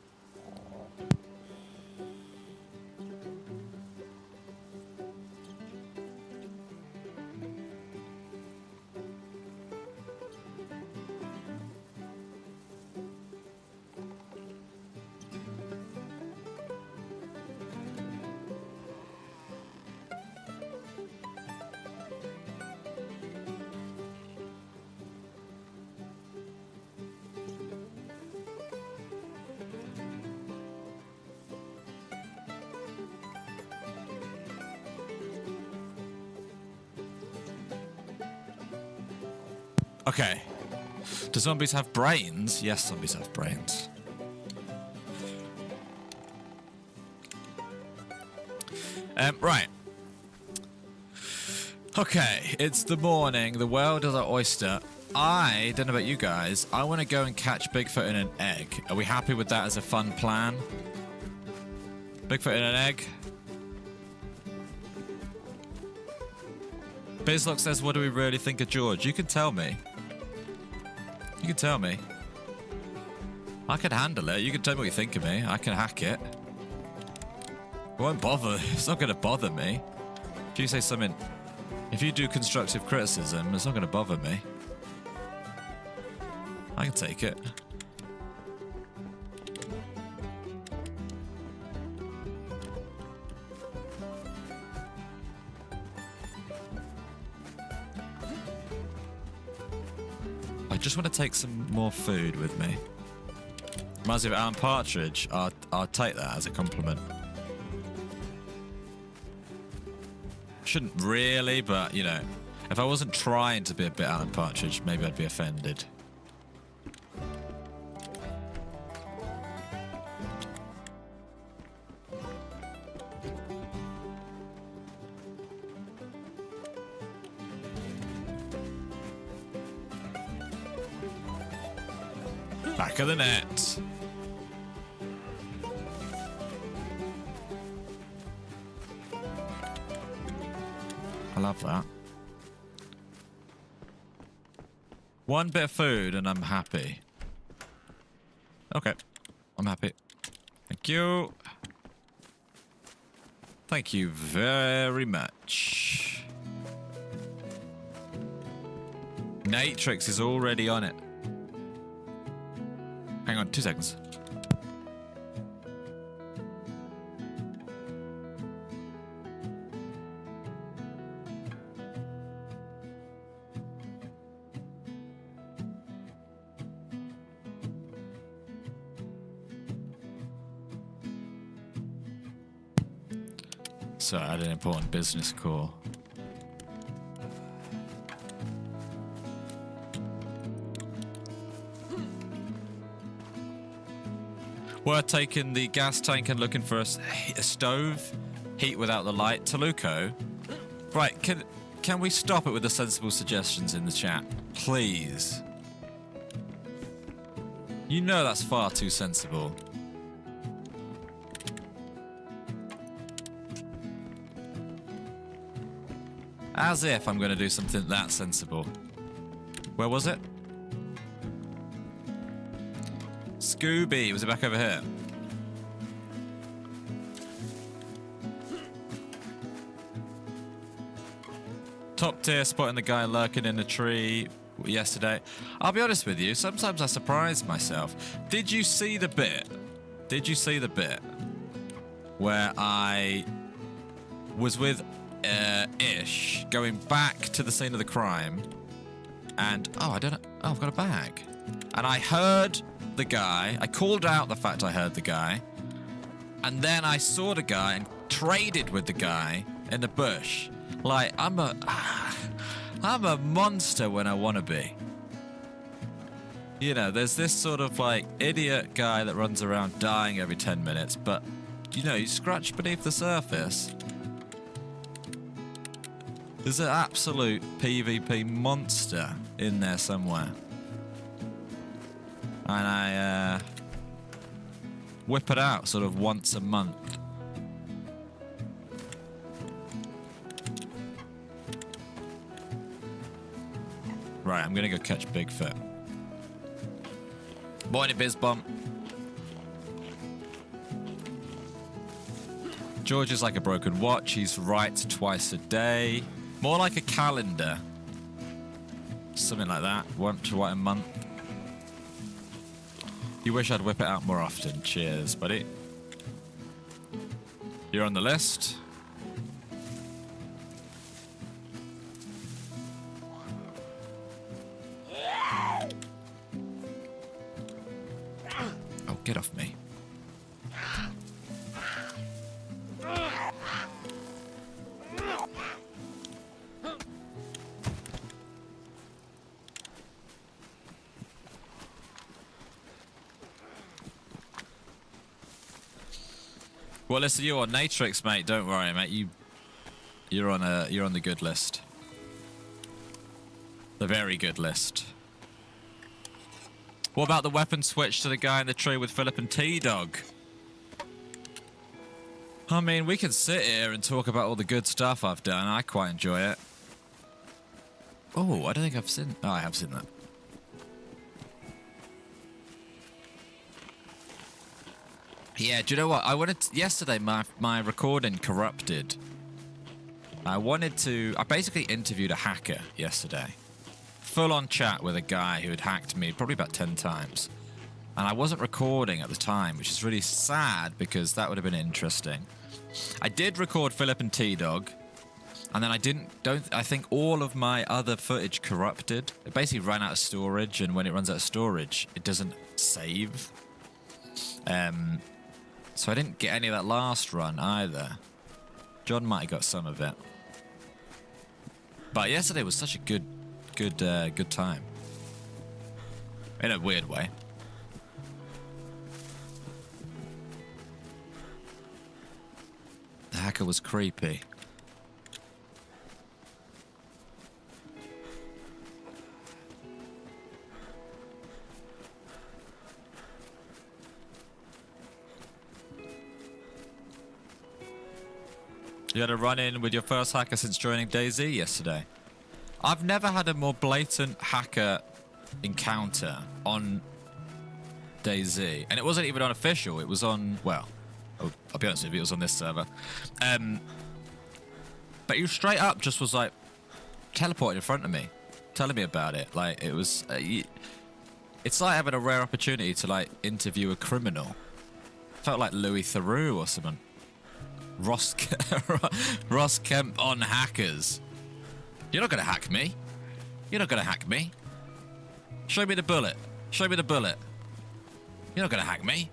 Okay. Do zombies have brains? Yes, zombies have brains. Right. Okay, it's the morning. The world is our oyster. I don't know about you guys. I want to go and catch Bigfoot in an egg. Are we happy with that as a fun plan? Bigfoot in an egg? Bizlock says, what do we really think of George? You can tell me. You can tell me. I can handle it. You can tell me what you think of me. I can hack it. It won't bother. It's not going to bother me. If you say something... If you do constructive criticism, it's not going to bother me. I can take it. I just want to take some more food with me. Reminds me of Alan Partridge. I'll take that as a compliment. Shouldn't really, but, you know, if I wasn't trying to be a bit Alan Partridge, maybe I'd be offended. Back of the net. I love that. One bit of food and I'm happy. Okay. I'm happy. Thank you. Thank you very much. Natrix is already on it. Hang on, 2 seconds. Sorry, I had an important business call. We're taking the gas tank and looking for a stove. Heat without the light. Taluko. Right, can we stop it with the sensible suggestions in the chat? Please. You know that's far too sensible. As if I'm going to do something that sensible. Where was it? Scooby, was it back over here? Top tier, spotting the guy lurking in a tree yesterday. I'll be honest with you, sometimes I surprise myself. Did you see the bit? Did you see the bit where I was with Ish going back to the scene of the crime and oh, I don't know. Oh, I've got a bag. And I heard the guy. I called out the fact I heard the guy. And then I saw the guy and traded with the guy in the bush. Like, I'm a monster when I want to be. You know, there's this sort of like idiot guy that runs around dying every 10 minutes, but you know, you scratch beneath the surface. There's an absolute PvP monster in there somewhere. And I whip it out sort of once a month. Right, I'm gonna go catch Bigfoot. Morning, Bizbomb. George is like a broken watch. He's right twice a day. More like a calendar. Something like that. Once a month. You wish I'd whip it out more often. Cheers, buddy. You're on the list. Oh, get off me. Well, listen, you're on Natrix, mate. Don't worry, mate. You're on the good list. The very good list. What about the weapon switch to the guy in the tree with Philip and T-Dog? I mean, we can sit here and talk about all the good stuff I've done. I quite enjoy it. Oh, I don't think I've seen... Oh, I have seen that. Yeah, do you know what? Yesterday, my recording corrupted. I basically interviewed a hacker yesterday. Full-on chat with a guy who had hacked me probably about 10 times. And I wasn't recording at the time, which is really sad because that would have been interesting. I did record Philip and T-Dog, and then I think all of my other footage corrupted. It basically ran out of storage, and when it runs out of storage, it doesn't save. So I didn't get any of that last run either. John might have got some of it. But yesterday was such a good time. In a weird way. The hacker was creepy. You had a run-in with your first hacker since joining DayZ yesterday. I've never had a more blatant hacker encounter on DayZ. And it wasn't even on official. It was on, well, I'll be honest with you, it was on this server. But you straight up just was like teleported in front of me, telling me about it. Like, it was... it's like having a rare opportunity to, like, interview a criminal. Felt like Louis Theroux or something. Ross Kemp on hackers. You're not going to hack me. You're not going to hack me. Show me the bullet. Show me the bullet. You're not going to hack me.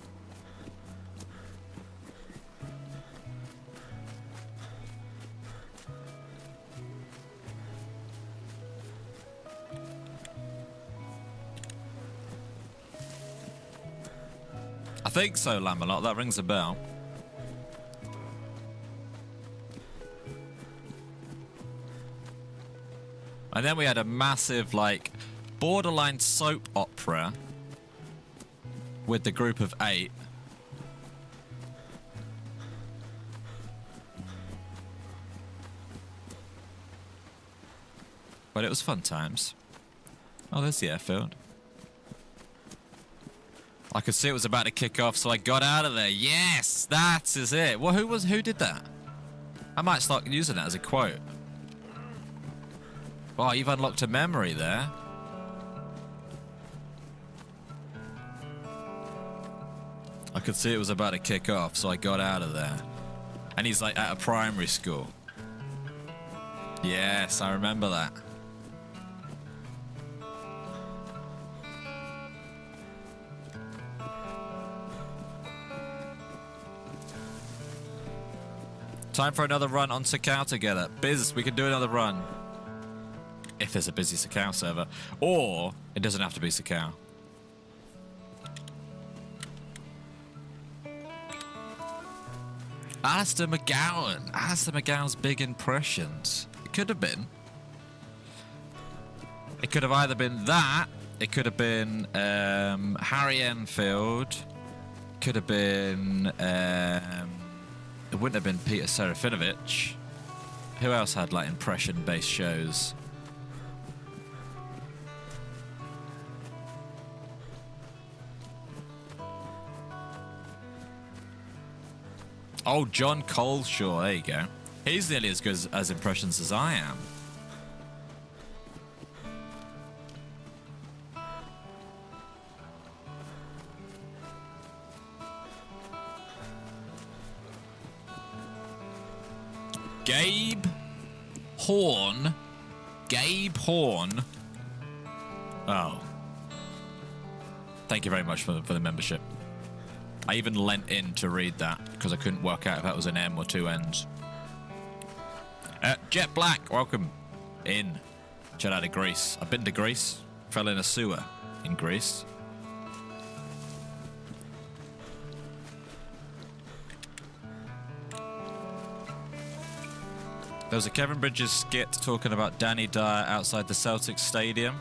I think so, Lamalot. That rings a bell. And then we had a massive, like, borderline soap opera with the group of 8. But it was fun times. Oh, there's the airfield. I could see it was about to kick off, so I got out of there. Yes, that is it. Well, who did that? I might start using that as a quote. Wow, you've unlocked a memory there. I could see it was about to kick off, so I got out of there. And he's like at a primary school. Yes, I remember that. Time for another run on Sakau together. Biz, we can do another run. If there's a busy Sakau server. Or, it doesn't have to be Sakau. Alistair McGowan. Alistair McGowan's big impressions. It could have been. It could have either been that. It could have been Harry Enfield. Could have been... it wouldn't have been Peter Serafinovich. Who else had like impression-based shows? Oh, John Coleshaw, there you go. He's nearly as good as impressions as I am. Gabe Horn. Gabe Horn. Oh. Thank you very much for the membership. I even lent in to read that because I couldn't work out if that was an M or 2 N's. Jet Black, welcome in. Straight out of Greece. I've been to Greece. Fell in a sewer in Greece. There was a Kevin Bridges skit talking about Danny Dyer outside the Celtics stadium.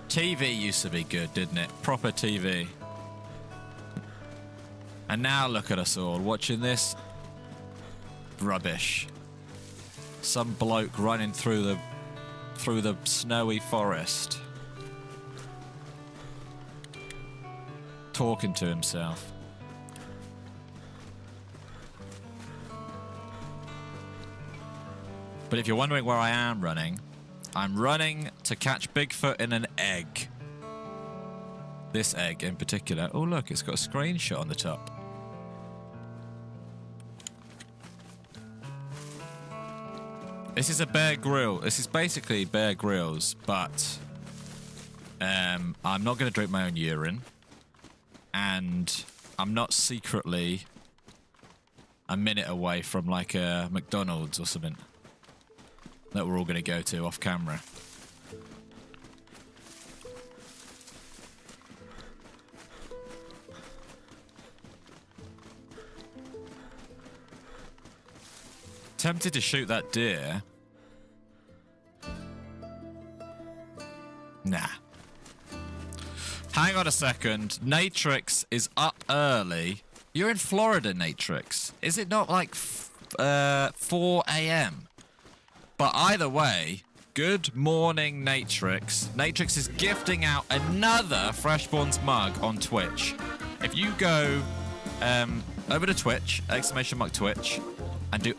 TV used to be good, didn't it? Proper TV. And now look at us all watching this rubbish. Some bloke running through the snowy forest, talking to himself. But if you're wondering where I am running, I'm running to catch Bigfoot in an egg. This egg in particular. Oh, look, it's got a screenshot on the top. This is a Bear Grill. This is basically Bear Grylls, but I'm not going to drink my own urine. And I'm not secretly a minute away from like a McDonald's or something that we're all going to go to off camera. Tempted to shoot that deer. Nah. Hang on a second. Natrix is up early. You're in Florida, Natrix. Is it not like 4 a.m.? But either way, good morning, Natrix. Natrix is gifting out another freshspawns mug on Twitch. If you go over to Twitch, !Twitch, and do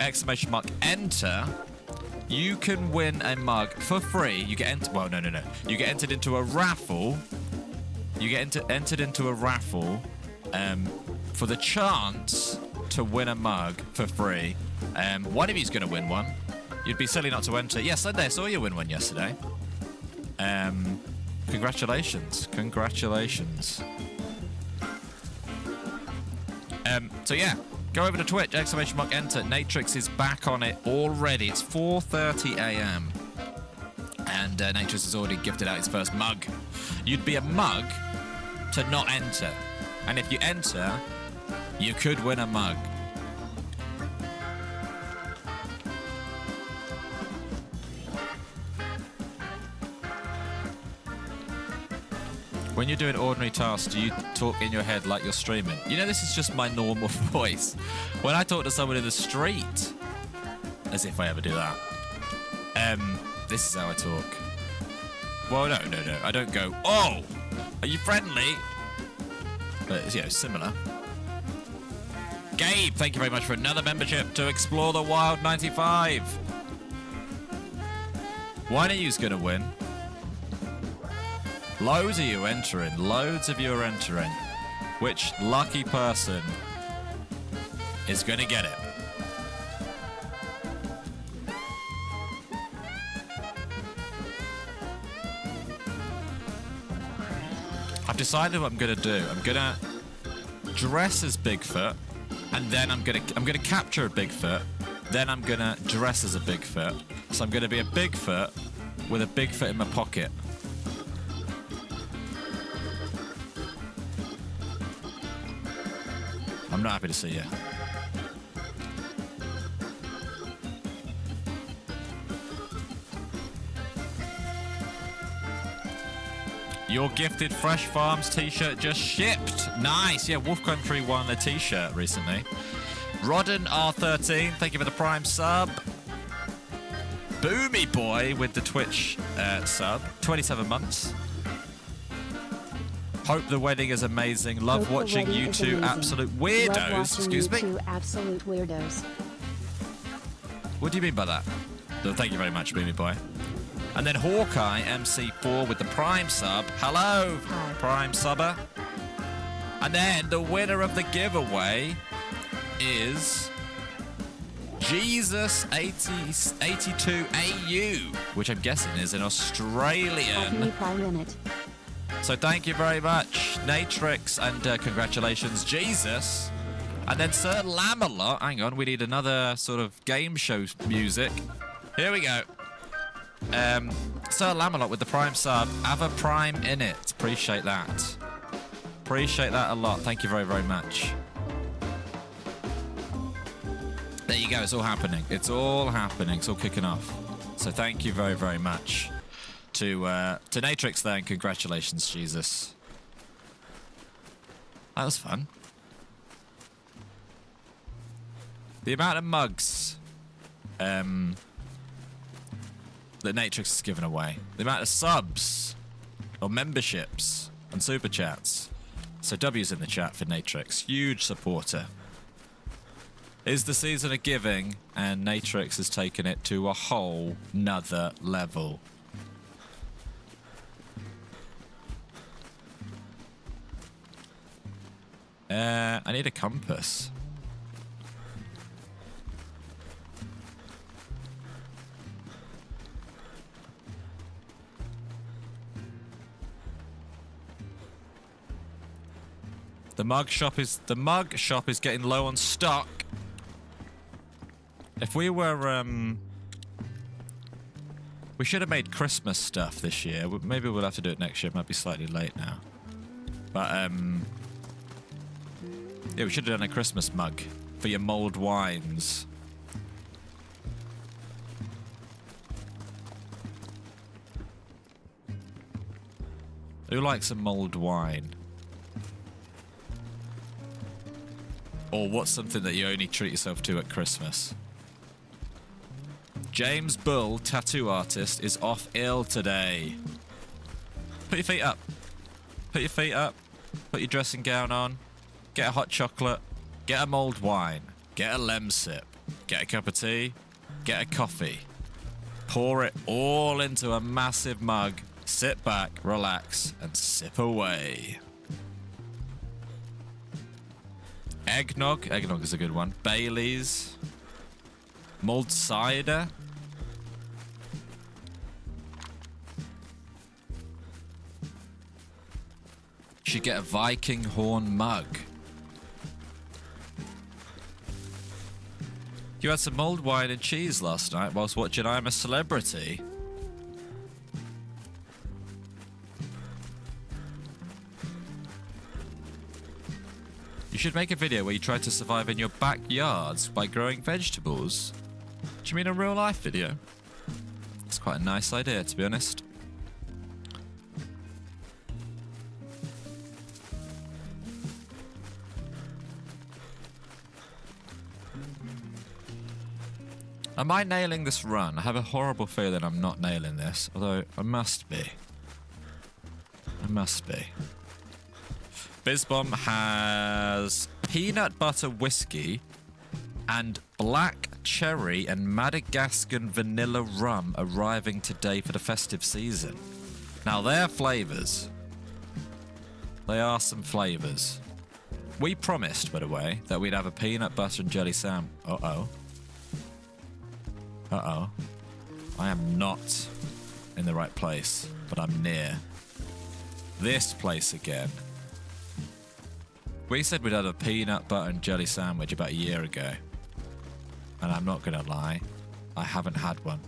!enter, you can win a mug for free. You get entered. Well, no. You get entered into a raffle. You get entered into a raffle for the chance to win a mug for free. One of you's going to win one. You'd be silly not to enter. Yeah, Sunday, I saw you win one yesterday. Congratulations. Congratulations. So yeah, go over to Twitch, !enter. Natrix is back on it already. It's 4:30 a.m. And Natrix has already gifted out his first mug. You'd be a mug to not enter. And if you enter, you could win a mug. When you're doing ordinary tasks, do you talk in your head like you're streaming? You know, this is just my normal voice. When I talk to someone in the street, as if I ever do that, this is how I talk. Well, no. I don't go, oh, are you friendly? But it's, you know, similar. Gabe, thank you very much for another membership to Explore the Wild 95. One of you's going to win. Loads of you entering. Loads of you are entering. Which lucky person is going to get it? I've decided what I'm going to do. I'm going to dress as Bigfoot, and then I'm going to capture a Bigfoot. Then I'm going to dress as a Bigfoot. So I'm going to be a Bigfoot with a Bigfoot in my pocket. I'm not happy to see you. Your gifted Fresh Farms t-shirt just shipped. Nice. Yeah, Wolf Country won a t-shirt recently. Rodden R13, thank you for the Prime sub. Boomy Boy with the Twitch sub. 27 months. Hope the wedding is amazing. Love watching you two absolute weirdos. Excuse me? You two absolute weirdos. What do you mean by that? No, thank you very much, Boomy Boy. And then Hawkeye MC4 with the Prime sub. Hello, Hi. Prime subber. And then the winner of the giveaway is Jesus82AU, which I'm guessing is an Australian. So thank you very much, Natrix, and congratulations, Jesus. And then Sir Lamalot. Hang on, we need another sort of game show music. Here we go. Sir Lamalot with the Prime sub. Have a Prime in it. Appreciate that. Appreciate that a lot. Thank you very, very much. There you go. It's all happening. It's all happening. It's all kicking off. So thank you very, very much to Natrix there, and congratulations, Jesus. That was fun. The amount of mugs that Natrix has given away. The amount of subs or memberships and super chats. So W's in the chat for Natrix. Huge supporter. is the season of giving, and Natrix has taken it to a whole nother level. I need a compass. The mug shop is getting low on stock. If we were we should have made Christmas stuff this year. Maybe we'll have to do it next year. It might be slightly late now. But yeah, we should have done a Christmas mug for your mulled wines. Who likes a mulled wine? Or what's something that you only treat yourself to at Christmas? James Bull, tattoo artist, is off ill today. Put your feet up. Put your feet up. Put your dressing gown on. Get a hot chocolate. Get a mulled wine. Get a lem sip. Get a cup of tea. Get a coffee. Pour it all into a massive mug. Sit back, relax, and sip away. Eggnog. Eggnog is a good one. Baileys. Mulled cider. You should get a Viking horn mug. You had some mulled wine and cheese last night whilst watching I'm a Celebrity. You should make a video where you try to survive in your backyards by growing vegetables. Do you mean a real life video? It's quite a nice idea, to be honest. Am I nailing this run? I have a horrible feeling I'm not nailing this, although I must be. I must be. Bizbomb has peanut butter whiskey and black cherry and Madagascan vanilla rum arriving today for the festive season. Now, they're flavours. They are some flavours. We promised, by the way, that we'd have a peanut butter and jelly sam. Uh-oh. Uh-oh. I am not in the right place, but I'm near. This place again. We said we'd have a peanut butter and jelly sandwich about a year ago. And I'm not gonna lie, I haven't had one.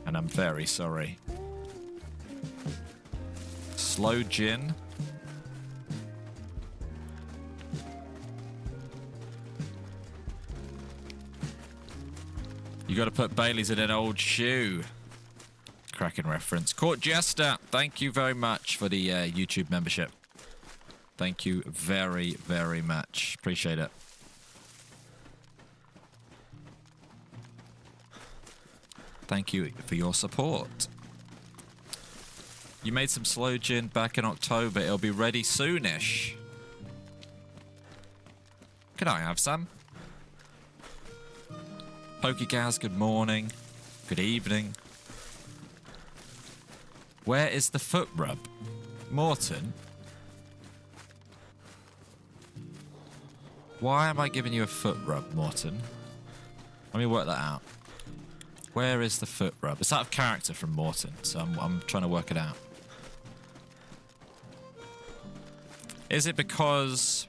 And I'm very sorry. Slow gin. You gotta put Bailey's in an old shoe. Cracking reference. Court Jester, thank you very much for the YouTube membership. Thank you very, very much. Appreciate it. Thank you for your support. You made some slow gin back in October. It'll be ready soonish. Can I have some? Pokegaz, good morning. Good evening. Where is the foot rub? Morton? Why am I giving you a foot rub, Morton? Let me work that out. Where is the foot rub? It's out of character from Morton, so I'm trying to work it out. Is it because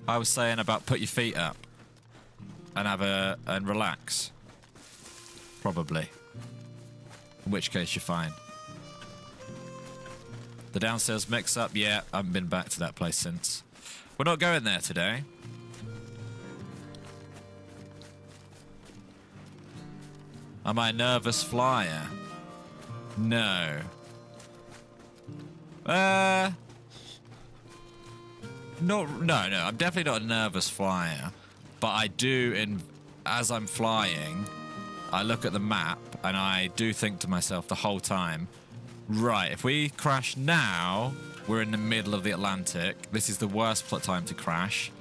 I was saying about put your feet up and and relax? Probably. In which case you're fine. The downstairs mix-up, yeah, I haven't been back to that place since. We're not going there today. Am I a nervous flyer? No. No, I'm definitely not a nervous flyer. But I do, as I'm flying, I look at the map and I do think to myself the whole time, right, if we crash now, we're in the middle of the Atlantic. This is the worst time to crash.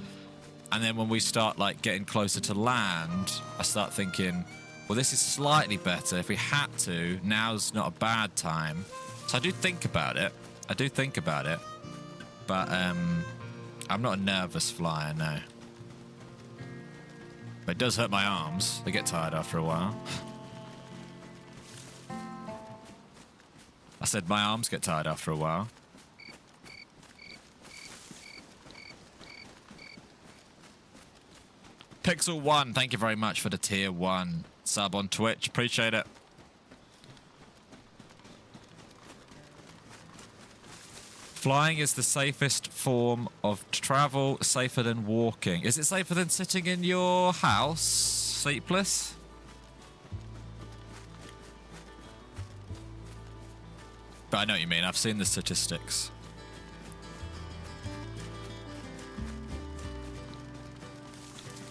And then when we start like getting closer to land, I start thinking, well, this is slightly better. If we had to, now's not a bad time. So I do think about it. But I'm not a nervous flyer, no. But it does hurt my arms. They get tired after a while. I said my arms get tired after a while. Pixel1, thank you very much for the tier 1 sub on Twitch. Appreciate it. Flying is the safest form of travel, safer than walking. Is it safer than sitting in your house, sleepless? But I know what you mean. I've seen the statistics.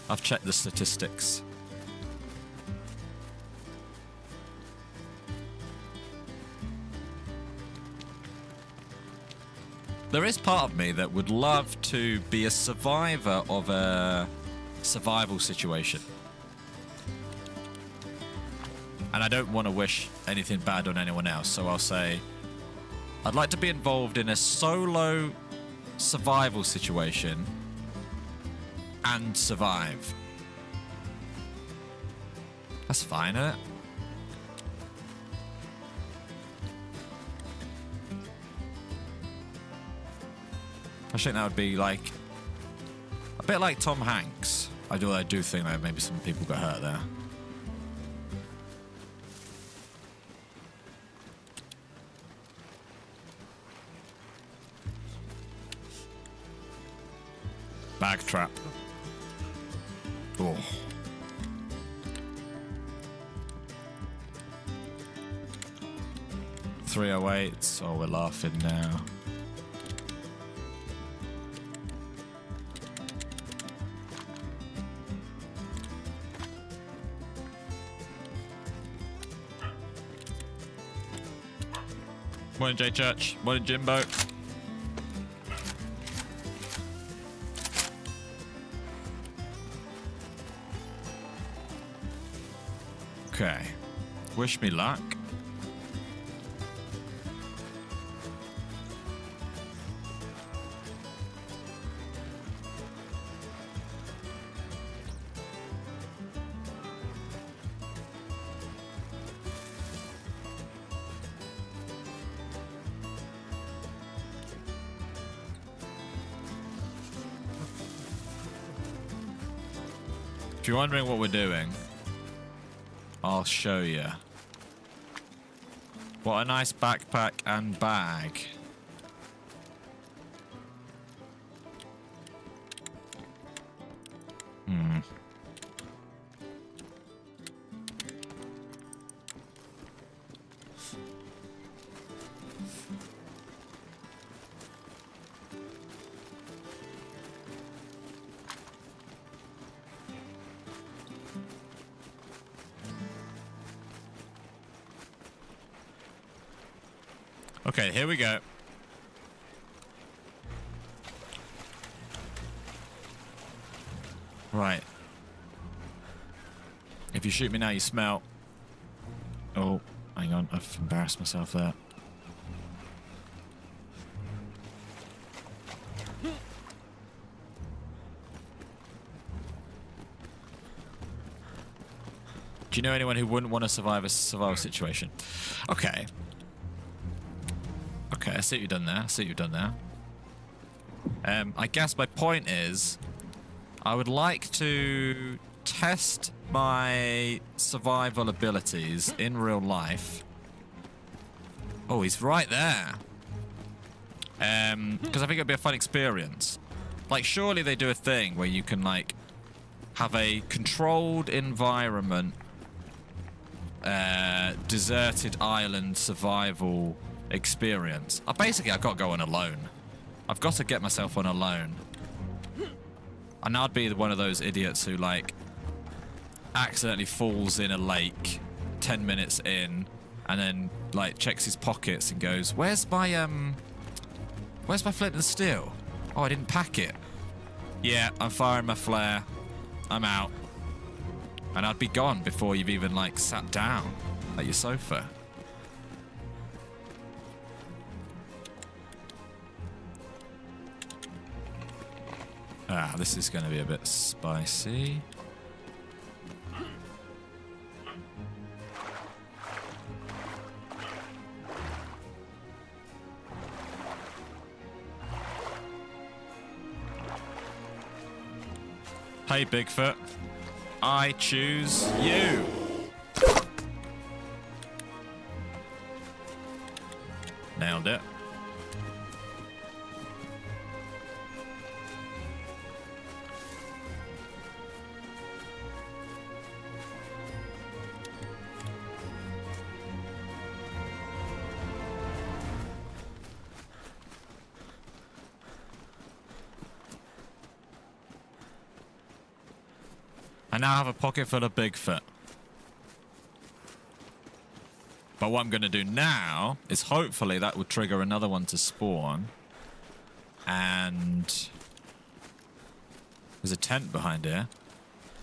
I've checked the statistics. There is part of me that would love to be a survivor of a survival situation. And I don't want to wish anything bad on anyone else, so I'll say I'd like to be involved in a solo survival situation and survive. That's fine, isn't it? I think that would be like a bit like Tom Hanks. I do think that maybe some people got hurt there. Bag trap. Oh. $308. Oh, we're laughing now. Morning, J Church. Morning, Jimbo. Okay. Wish me luck. If you're wondering what we're doing, I'll show you. What a nice backpack and bag. Okay, here we go. Right. If you shoot me now, you smell. Oh, hang on. I've embarrassed myself there. Do you know anyone who wouldn't want to survive a survival situation? Okay. Okay, I see what you've done there. I guess my point is, I would like to test my survival abilities in real life. Oh, he's right there. Because I think it'd be a fun experience. Like, surely they do a thing where you can, like, have a controlled environment, deserted island survival experience. Basically, I've got to go on alone. I've got to get myself on alone. And I'd be one of those idiots who, like, accidentally falls in a lake 10 minutes in and then, like, checks his pockets and goes, where's my flint and steel? Oh, I didn't pack it. Yeah, I'm firing my flare. I'm out. And I'd be gone before you've even, like, sat down at your sofa. Ah, this is going to be a bit spicy. Hey, Bigfoot. I choose you. Nailed it. I now have a pocket full of Bigfoot. But what I'm going to do now is hopefully that will trigger another one to spawn. And there's a tent behind here.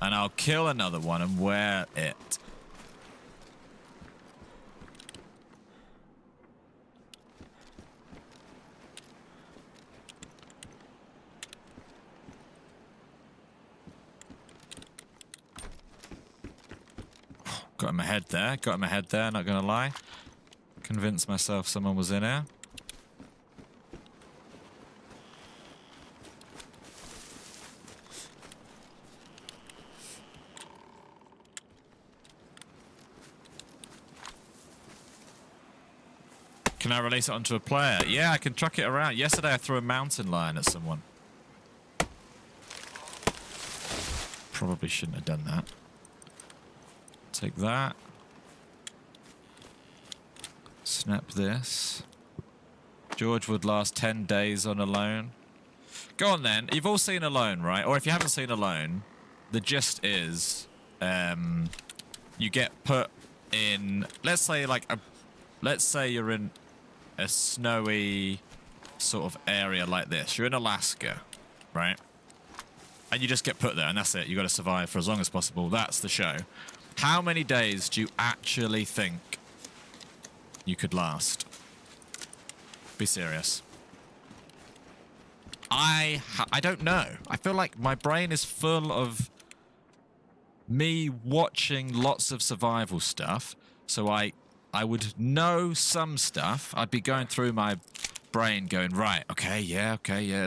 And I'll kill another one and wear it. Got in my head there, not gonna lie. Convinced myself someone was in here. Can I release it onto a player? Yeah, I can truck it around. Yesterday I threw a mountain lion at someone. Probably shouldn't have done that. Take that. Snap this. George would last 10 days on Alone. Go on then. You've all seen Alone, right? Or if you haven't seen Alone, the gist is you get put in, let's say you're in a snowy sort of area like this. You're in Alaska, right? And you just get put there and that's it. You got to survive for as long as possible. That's the show. How many days do you actually think you could last? Be serious. I don't know. I feel like my brain is full of me watching lots of survival stuff. So I would know some stuff. I'd be going through my brain going, right, okay, yeah,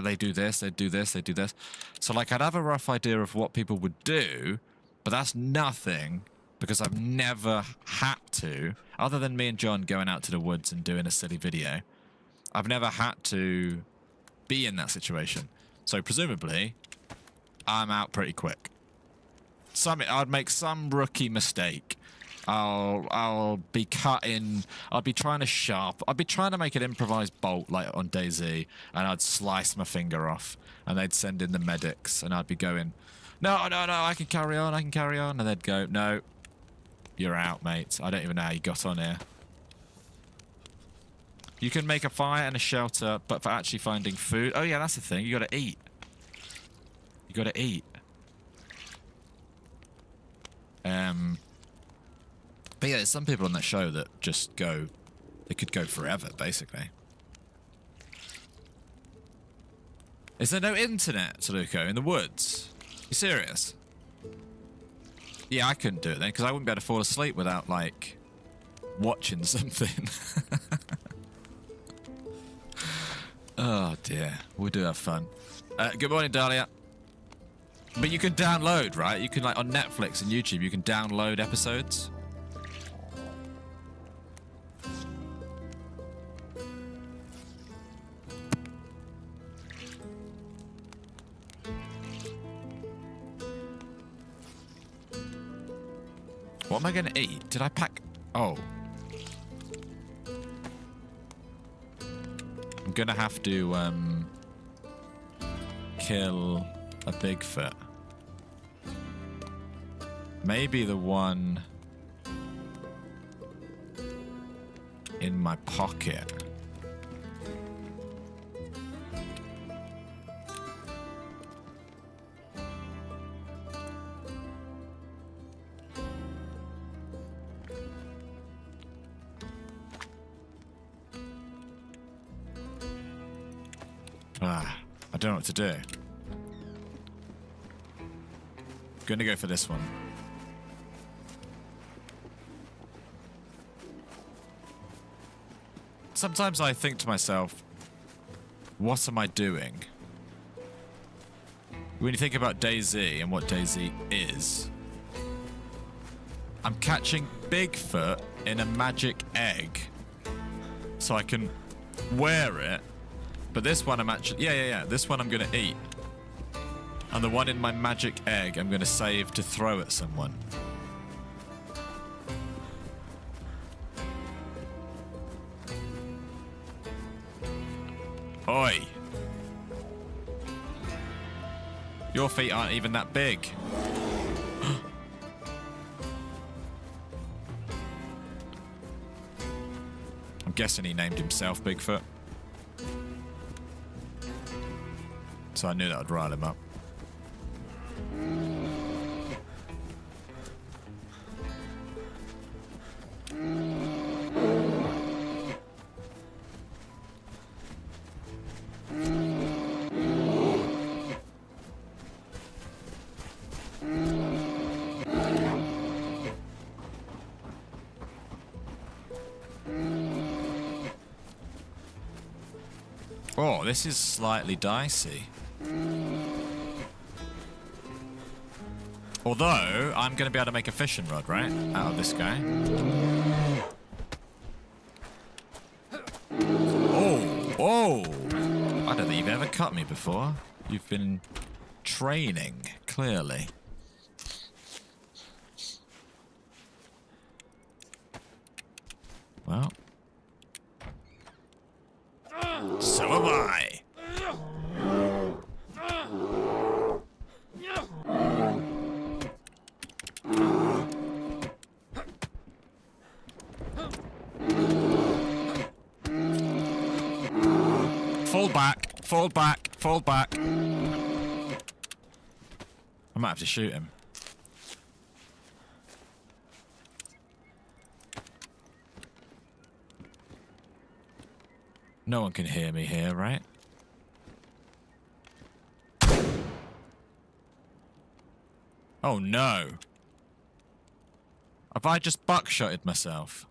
they do this, they do this, they do this. So like I'd have a rough idea of what people would do, but that's nothing. Because I've never had to, other than me and John going out to the woods and doing a silly video, I've never had to be in that situation. So presumably, I'm out pretty quick. I'd make some rookie mistake. I'll be cutting, I'd be trying to make an improvised bolt like on DayZ, and I'd slice my finger off, and they'd send in the medics, and I'd be going, no, I can carry on, and they'd go, no. You're out, mate. I don't even know how you got on here. You can make a fire and a shelter, but for actually finding food... Oh, yeah, that's the thing. You gotta eat. You gotta eat. But yeah, there's some people on that show that just go... They could go forever, basically. Is there no internet, Saluko, in the woods? You serious? Yeah, I couldn't do it then, because I wouldn't be able to fall asleep without, like, watching something. Oh, dear. We do have fun. Good morning, Dahlia. But you can download, right? You can, like, on Netflix and YouTube, you can download episodes. What am I going to eat? Did I pack... Oh. I'm going to have to, kill a Bigfoot. Maybe the one in my pocket. I don't know what to do. Gonna go for this one. Sometimes I think to myself, what am I doing? When you think about DayZ and what DayZ is, I'm catching Bigfoot in a magic egg so I can wear it. But this one I'm actually... Yeah. This one I'm going to eat. And the one in my magic egg I'm going to save to throw at someone. Oi. Your feet aren't even that big. I'm guessing he named himself Bigfoot. So I knew that would rile him up. Oh, this is slightly dicey. Although, I'm going to be able to make a fishing rod, right? Out of this guy. Oh! I don't think you've ever cut me before. You've been training, clearly. Well. So am I. Fall back. I might have to shoot him. No one can hear me here, right? Oh no. Have I just buckshotted myself?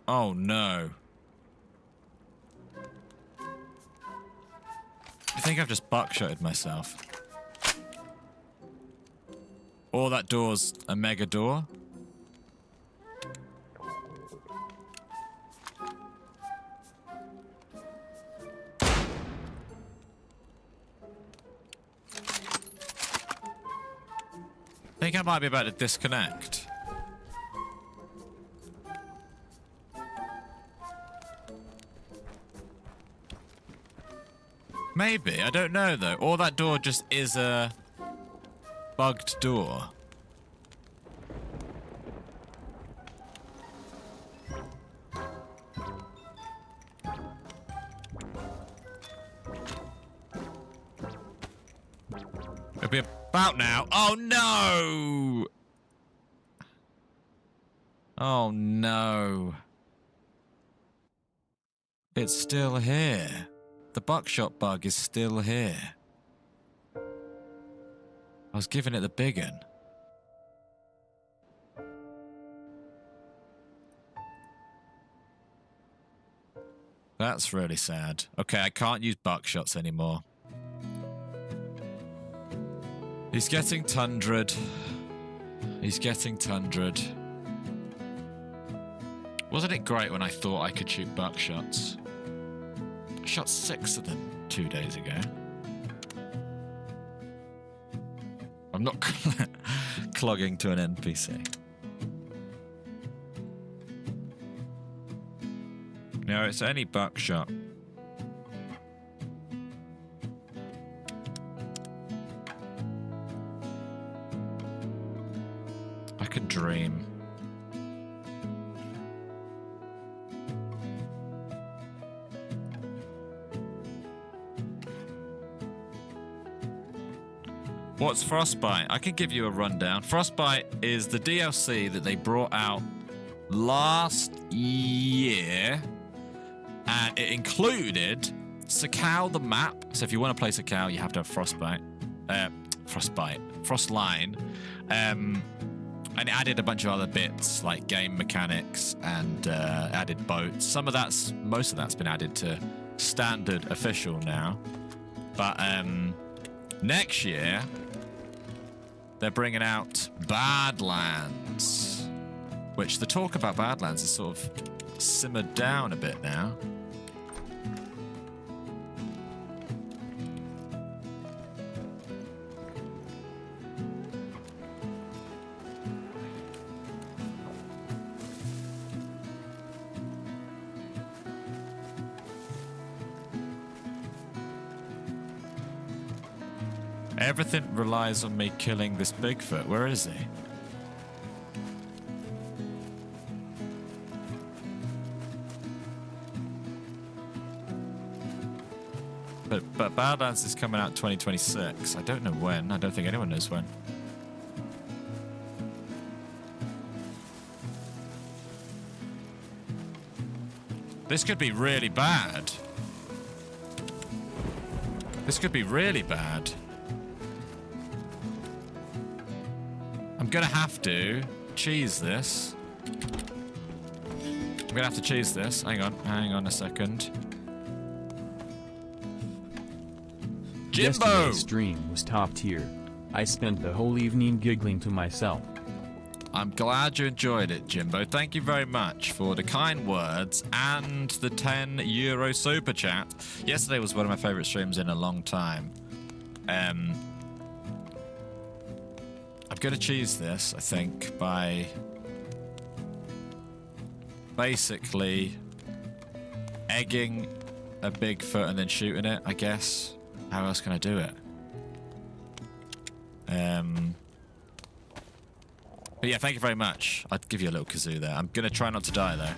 Oh no. I think I've just buckshotted myself. Or that door's a mega door. I think I might be about to disconnect. Maybe, I don't know though. Or that door just is a bugged door. It'll be about now. Oh no! Oh no. It's still here. The buckshot bug is still here. I was giving it the big un. That's really sad. Okay, I can't use buckshots anymore. He's getting tundrad. He's getting tundrad. Wasn't it great when I thought I could shoot buckshots? I shot 6 of them 2 days ago. I'm not clogging to an NPC. No, it's any buckshot. I could dream. What's Frostbite? I can give you a rundown. Frostbite is the DLC that they brought out last year, and it included Sakau the map. So if you want to play Sakau, you have to have Frostline. And it added a bunch of other bits like game mechanics and added boats. Most of that's been added to standard official now. But next year, they're bringing out Badlands, which the talk about Badlands is sort of simmered down a bit now. Everything relies on me killing this Bigfoot. Where is he? But Badlands is coming out 2026. I don't know when. I don't think anyone knows when. This could be really bad. This could be really bad. I'm gonna have to cheese this. I'm gonna have to cheese this. Hang on a second. Jimbo! Yesterday's stream was top tier. I spent the whole evening giggling to myself. I'm glad you enjoyed it, Jimbo. Thank you very much for the kind words and the €10 super chat. Yesterday was one of my favorite streams in a long time. I'm gonna cheese this, I think, by basically egging a Bigfoot and then shooting it, I guess. How else can I do it? But yeah, thank you very much. I'd give you a little kazoo there. I'm gonna try not to die though.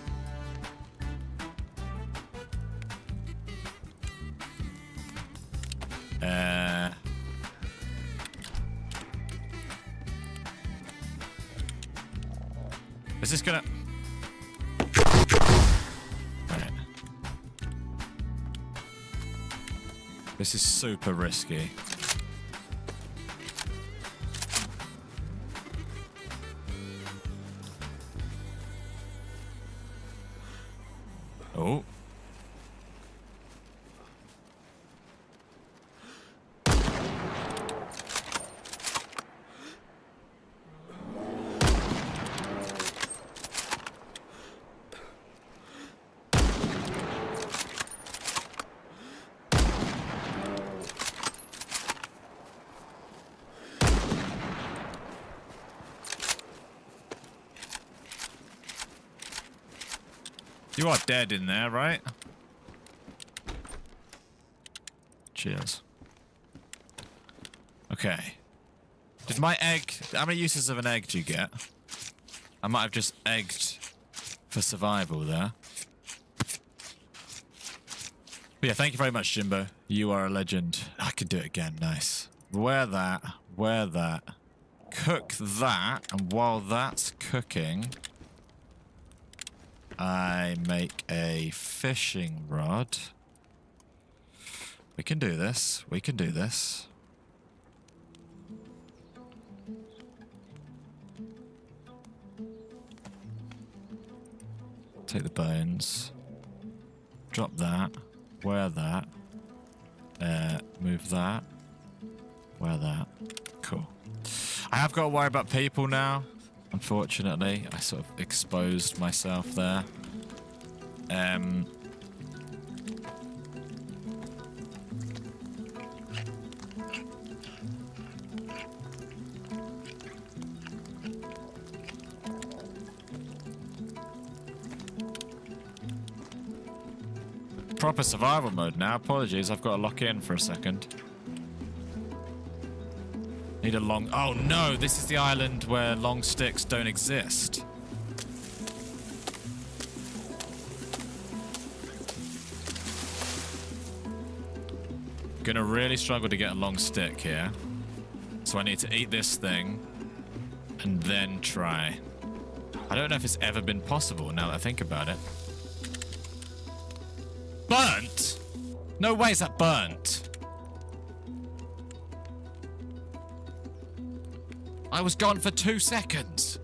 Is this gonna... Right. This is super risky. Oh. You are dead in there, right? Cheers. Okay. Did my egg... How many uses of an egg do you get? I might have just egged for survival there. But yeah, thank you very much, Jimbo. You are a legend. I can do it again. Nice. Wear that. Wear that. Cook that. And while that's cooking... I make a fishing rod. We can do this. We can do this. Take the bones. Drop that. Wear that. Move that. Wear that. Cool. I have got to worry about people now. Unfortunately, I sort of exposed myself there. Proper survival mode now. Apologies, I've got to lock in for a second. Need a long... Oh no, this is the island where long sticks don't exist. Gonna really struggle to get a long stick here. So I need to eat this thing and then try. I don't know if it's ever been possible now that I think about it. Burnt? No way is that burnt. I was gone for 2 seconds.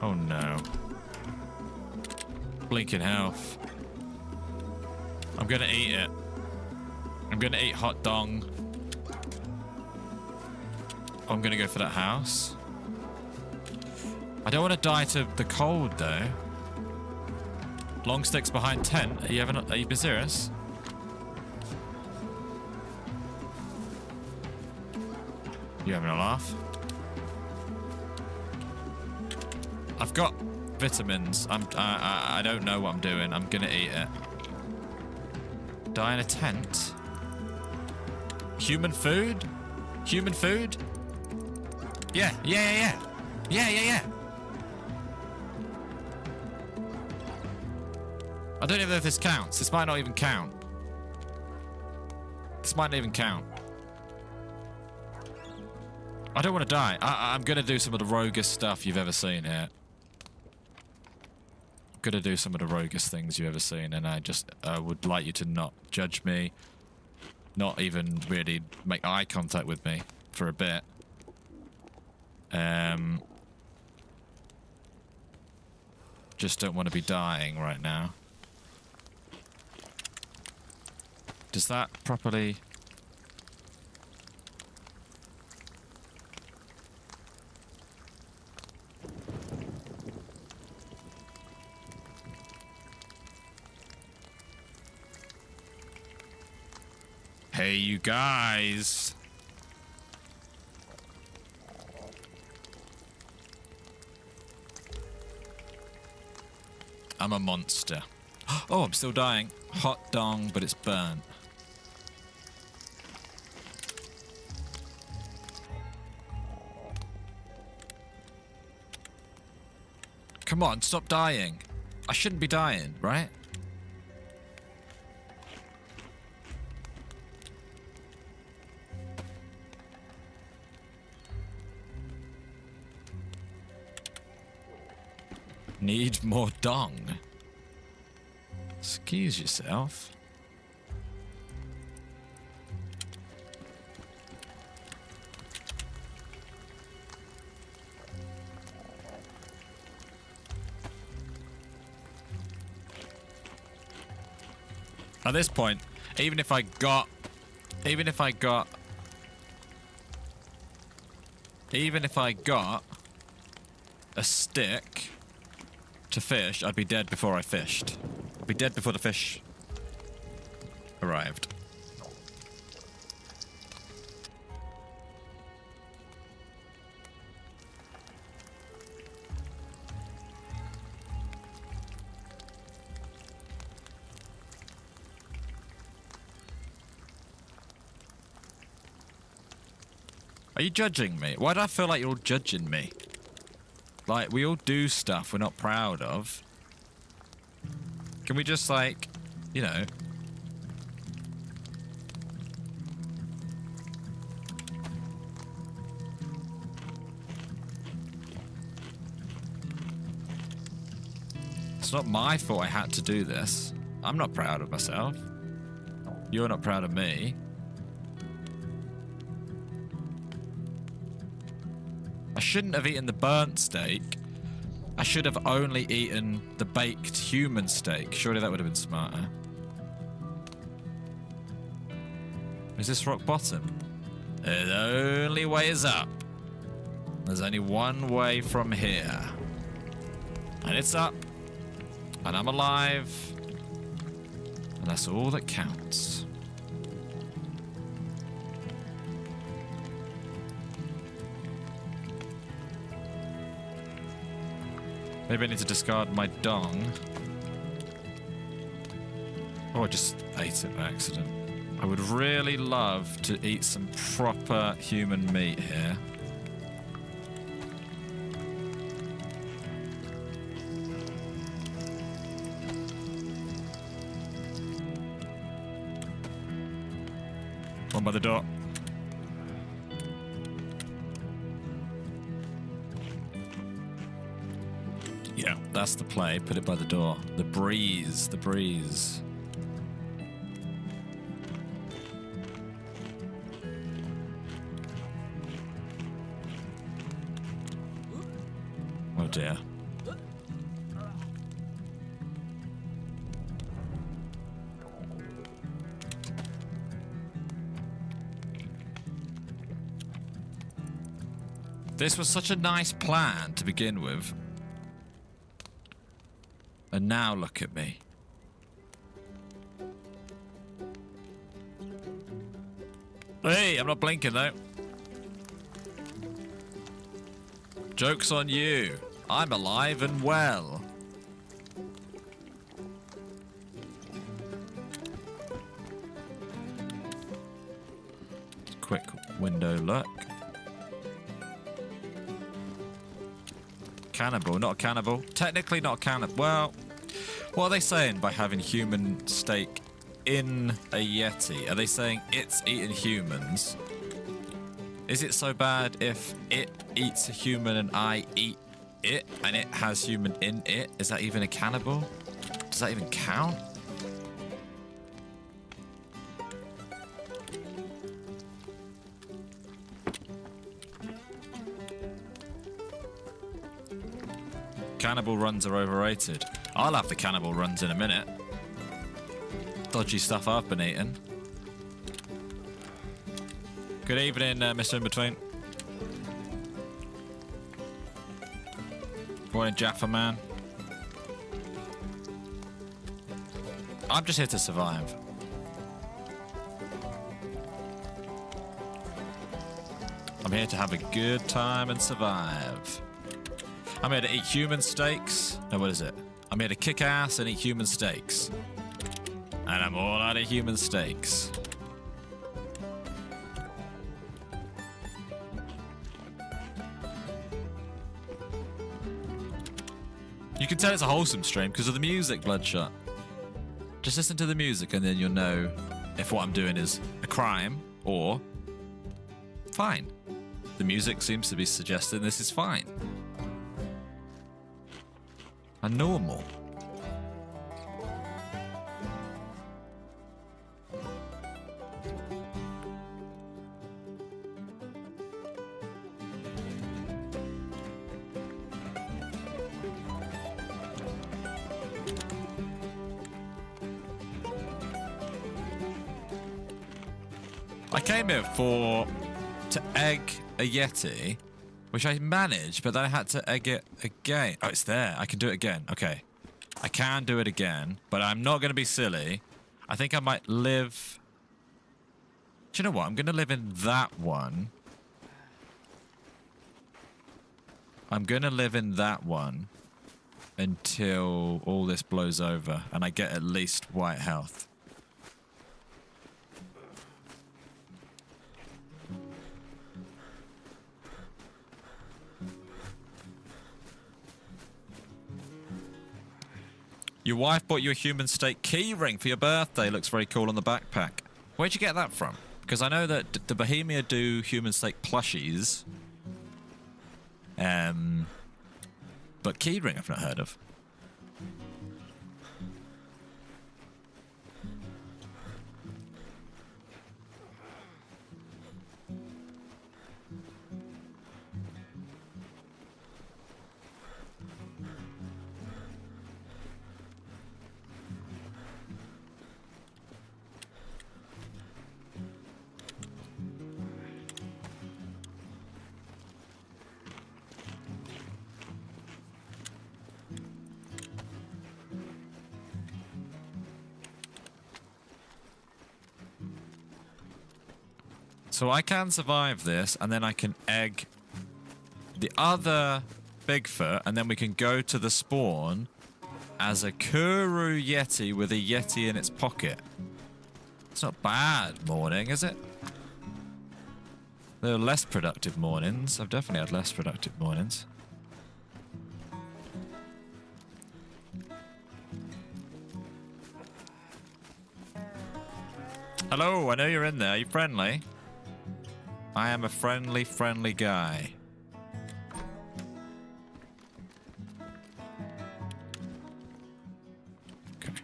Oh no. Blinking health. I'm gonna eat it. I'm gonna eat hot dong. I'm gonna go for that house. I don't want to die to the cold though. Long sticks behind tent. Are you being serious? You having a laugh? I've got vitamins. I don't know what I'm doing. I'm gonna eat it. Die in a tent. Human food? Human food? Yeah. I don't even know if this counts. This might not even count. This might not even count. I don't want to die. I'm going to do some of the roguest stuff you've ever seen here. I'm going to do some of the roguest things you've ever seen, and I just would like you to not judge me. Not even really make eye contact with me for a bit. Just don't want to be dying right now. Does that properly... Hey, you guys. I'm a monster. Oh, I'm still dying. Hot dong, but it's burnt. Come on, stop dying. I shouldn't be dying, right? Need more dong. Excuse yourself. At this point, even if I got a stick to fish, I'd be dead before I fished. I'd be dead before the fish arrived. Are you judging me? Why do I feel like you're all judging me? Like, we all do stuff we're not proud of. Can we just, like, you know... It's not my fault I had to do this. I'm not proud of myself. You're not proud of me. I shouldn't have eaten the burnt steak. I should have only eaten the baked human steak. Surely that would have been smarter. Is this rock bottom? The only way is up. There's only one way from here. And it's up. And I'm alive. And that's all that counts. Maybe I need to discard my dong. Oh, I just ate it by accident. I would really love to eat some proper human meat here. by the door. Yeah, that's the play. Put it by the door. The breeze. The breeze. Oh dear. This was such a nice plan to begin with. And now look at me. Hey, I'm not blinking though. Joke's on you. I'm alive and well. Quick window look. Cannibal, not a cannibal. Technically not a cannibal. Well, what are they saying by having human steak in a Yeti? Are they saying it's eating humans? Is it so bad if it eats a human and I eat it and it has human in it? Is that even a cannibal? Does that even count? Cannibal runs are overrated. I'll have the cannibal runs in a minute. Dodgy stuff I've been eating. Good evening, Mr. In-Between. Morning, Jaffa man. I'm just here to survive. I'm here to have a good time and survive. I'm here to eat human steaks. No, what is it? I'm here to kick ass and eat human steaks. And I'm all out of human steaks. You can tell it's a wholesome stream because of the music, Bloodshot. Just listen to the music and then you'll know if what I'm doing is a crime or fine. The music seems to be suggesting this is fine. And normal. I came here to egg a Yeti, which I managed, but then I had to egg it again. Oh, it's there. I can do it again. Okay. I can do it again, but I'm not going to be silly. I think I might live... Do you know what? I'm going to live in that one. I'm going to live in that one until all this blows over and I get at least white health. Your wife bought you a human steak key ring for your birthday. Looks very cool on the backpack. Where'd you get that from? Because I know that the Bohemia do human steak plushies. But key ring I've not heard of. So I can survive this, and then I can egg the other Bigfoot, and then we can go to the spawn as a Kuru Yeti with a Yeti in its pocket. It's not bad morning, is it? There are less productive mornings. I've definitely had less productive mornings. Hello, I know you're in there. Are you friendly? I am a friendly guy. Okay.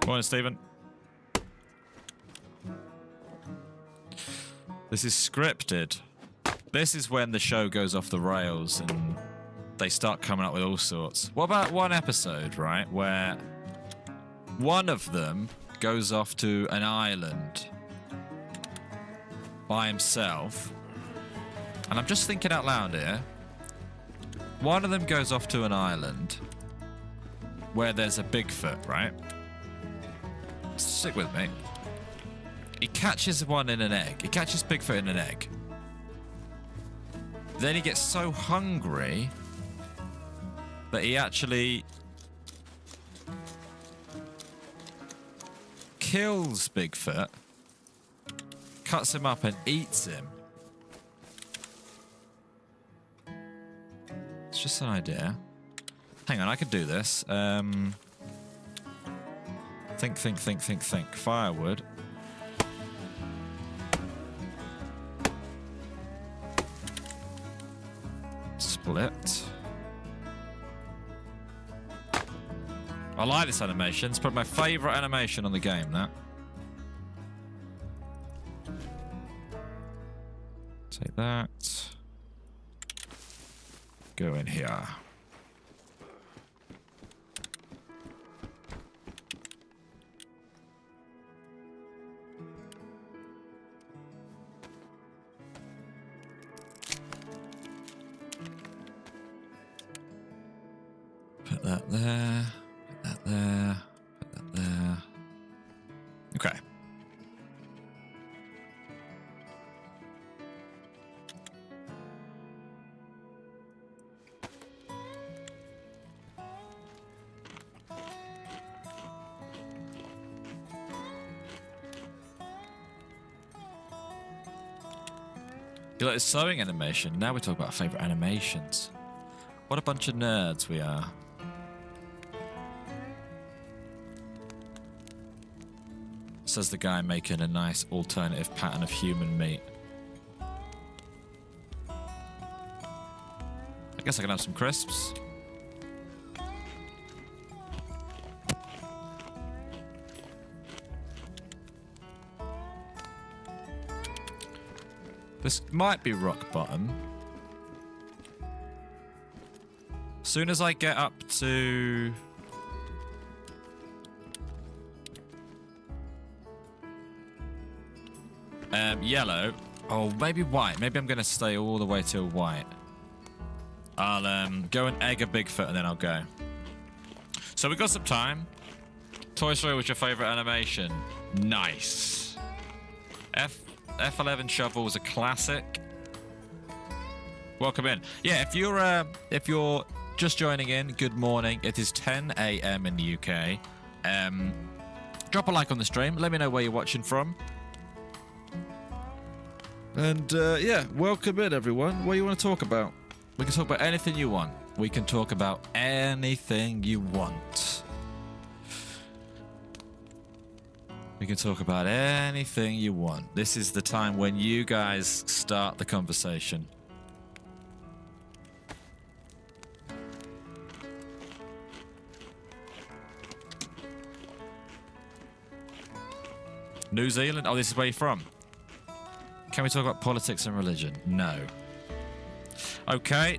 Morning, Stephen. This is scripted. This is when the show goes off the rails and they start coming up with all sorts. What about one episode, right, where one of them goes off to an island by himself? And I'm just thinking out loud here. One of them goes off to an island where there's a Bigfoot, right? Stick with me. He catches one in an egg. He catches Bigfoot in an egg. Then he gets so hungry that he actually kills Bigfoot, cuts him up and eats him. It's just an idea. Hang on, I could do this. Think. Firewood. Split. I like this animation. It's probably my favourite animation on the game, that. Take that. Go in here. Put that there. Put that there. Put that there. Okay. You like the sewing animation? Now we talk about favourite animations. What a bunch of nerds we are. Says the guy making a nice alternative pattern of human meat. I guess I can have some crisps. This might be rock bottom. As soon as I get up to... yellow. Oh, maybe white. Maybe I'm going to stay all the way till white. I'll go and egg a Bigfoot and then I'll go. So we got some time. Toy Story was your favourite animation. Nice. F11 Shovel was a classic. Welcome in. Yeah, if you're just joining in, good morning. It is 10 a.m. in the UK. Drop a like on the stream. Let me know where you're watching from. And yeah, welcome in everyone. What do you want to talk about? We can talk about anything you want. We can talk about anything you want. We can talk about anything you want. This is the time when you guys start the conversation. New Zealand? Oh, this is where you're from. Can we talk about politics and religion? No. Okay.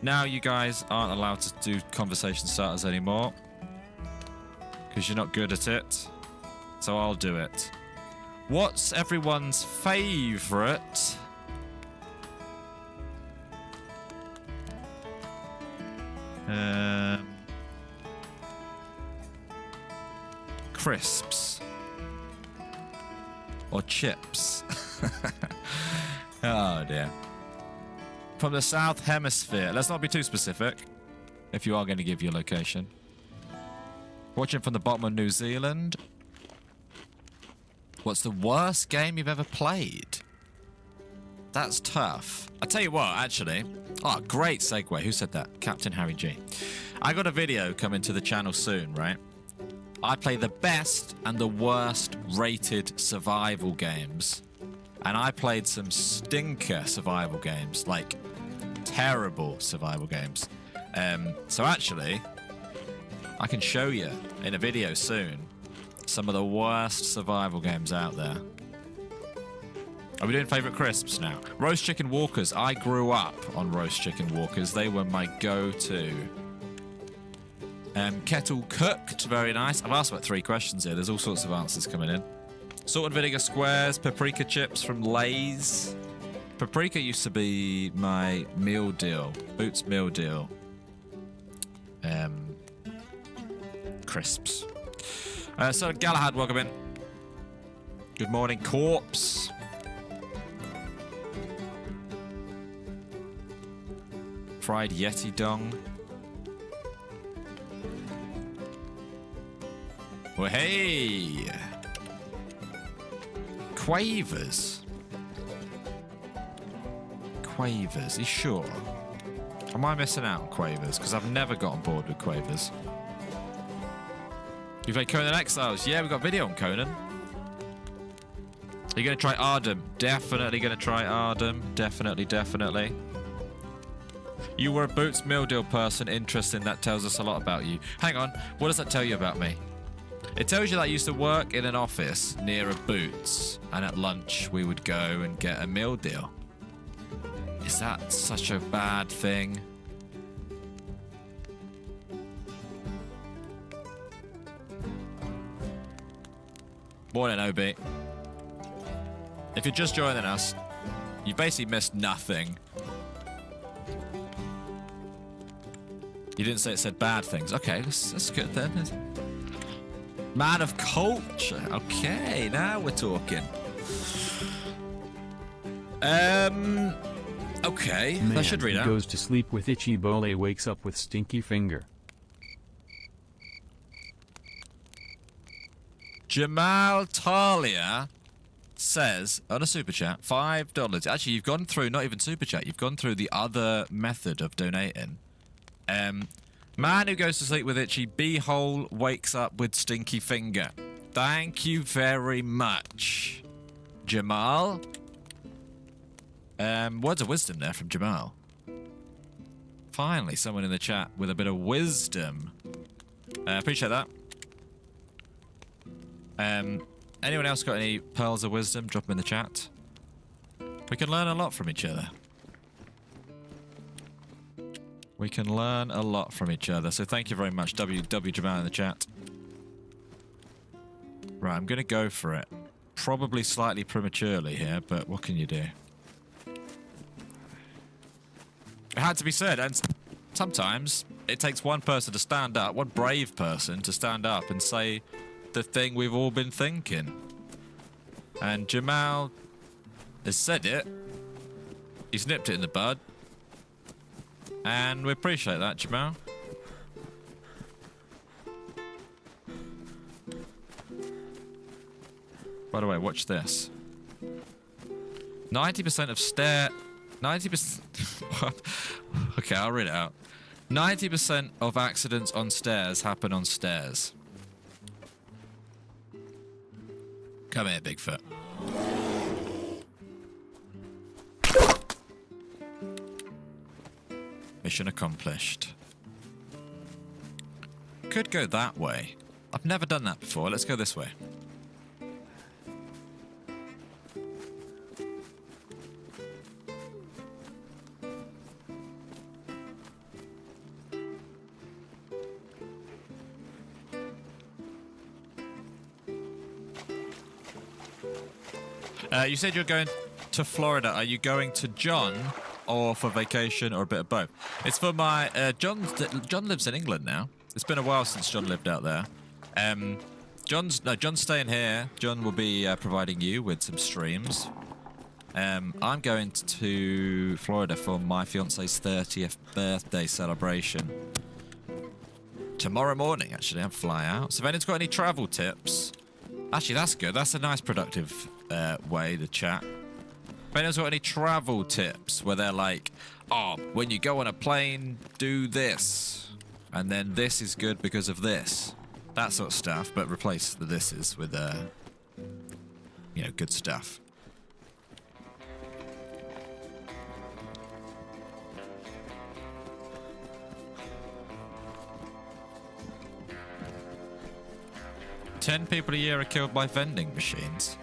Now you guys aren't allowed to do conversation starters anymore. Because you're not good at it. So I'll do it. What's everyone's favourite crisps or chips? Oh dear. From the South Hemisphere. Let's not be too specific if you are going to give your location. Watching from the bottom of New Zealand. What's the worst game you've ever played? That's tough. I tell you what, actually. Oh, great segue. Who said that? Captain Harry G. I got a video coming to the channel soon, right? I play the best and the worst rated survival games. And I played some stinker survival games, like terrible survival games. So actually, I can show you in a video soon some of the worst survival games out there. Are we doing favourite crisps now? Roast chicken walkers. I grew up on roast chicken walkers. They were my go-to. Kettle cooked. Very nice. I've asked about 3 questions here. There's all sorts of answers coming in. Salt and vinegar squares. Paprika chips from Lay's. Paprika used to be my meal deal. Boots meal deal. Crisps. So Galahad, welcome in. Good morning, Corpse. Fried Yeti dong. Well, hey. Quavers. Quavers, you sure? Am I missing out on Quavers? Because I've never got on board with Quavers. You play Conan Exiles? Yeah, we've got video on Conan. Are you going to try Ardum? Definitely going to try Ardum. Definitely, definitely. You were a Boots Meal Deal person. Interesting. That tells us a lot about you. Hang on. What does that tell you about me? It tells you that I used to work in an office near a Boots. And at lunch, we would go and get a meal deal. Is that such a bad thing? Morning, OB. If you're just joining us, you basically missed nothing. You didn't say it said bad things. Okay, that's good then. Man of culture. Okay, now we're talking. Okay, Man, that should read out. Goes to sleep with itchy bole, wakes up with stinky finger. Jamal Talia says on a super chat, $5. Actually, you've gone through not even super chat. You've gone through the other method of donating. Man who goes to sleep with itchy beehole wakes up with stinky finger. Thank you very much, Jamal. Words of wisdom there from Jamal. Finally, someone in the chat with a bit of wisdom. Appreciate that. Anyone else got any pearls of wisdom? Drop them in the chat. We can learn a lot from each other. We can learn a lot from each other. So thank you very much, WW Jamal in the chat. Right, I'm going to go for it. Probably slightly prematurely here, but what can you do? It had to be said, and sometimes it takes one person to stand up, one brave person to stand up and say the thing we've all been thinking. And Jamal has said it. He's nipped it in the bud. And we appreciate that, Jamal. By the way, watch this. 90% of 90%... What? Okay, I'll read it out. 90% of accidents on stairs happen on stairs. Come here, Bigfoot. Mission accomplished. Could go that way. I've never done that before. Let's go this way. You said you're going to Florida. Are you going to John or for vacation or a bit of both? It's for my... John lives in England now. It's been a while since John lived out there. John's staying here. John will be providing you with some streams. I'm going to Florida for my fiance's 30th birthday celebration. Tomorrow morning, actually, I'll fly out. So if anyone's got any travel tips... Actually, that's good. That's a nice productive way to chat. If anyone's got any travel tips where they're like, oh, when you go on a plane, do this. And then this is good because of this. That sort of stuff, but replace the thises with, you know, good stuff. Ten people a year are killed by vending machines.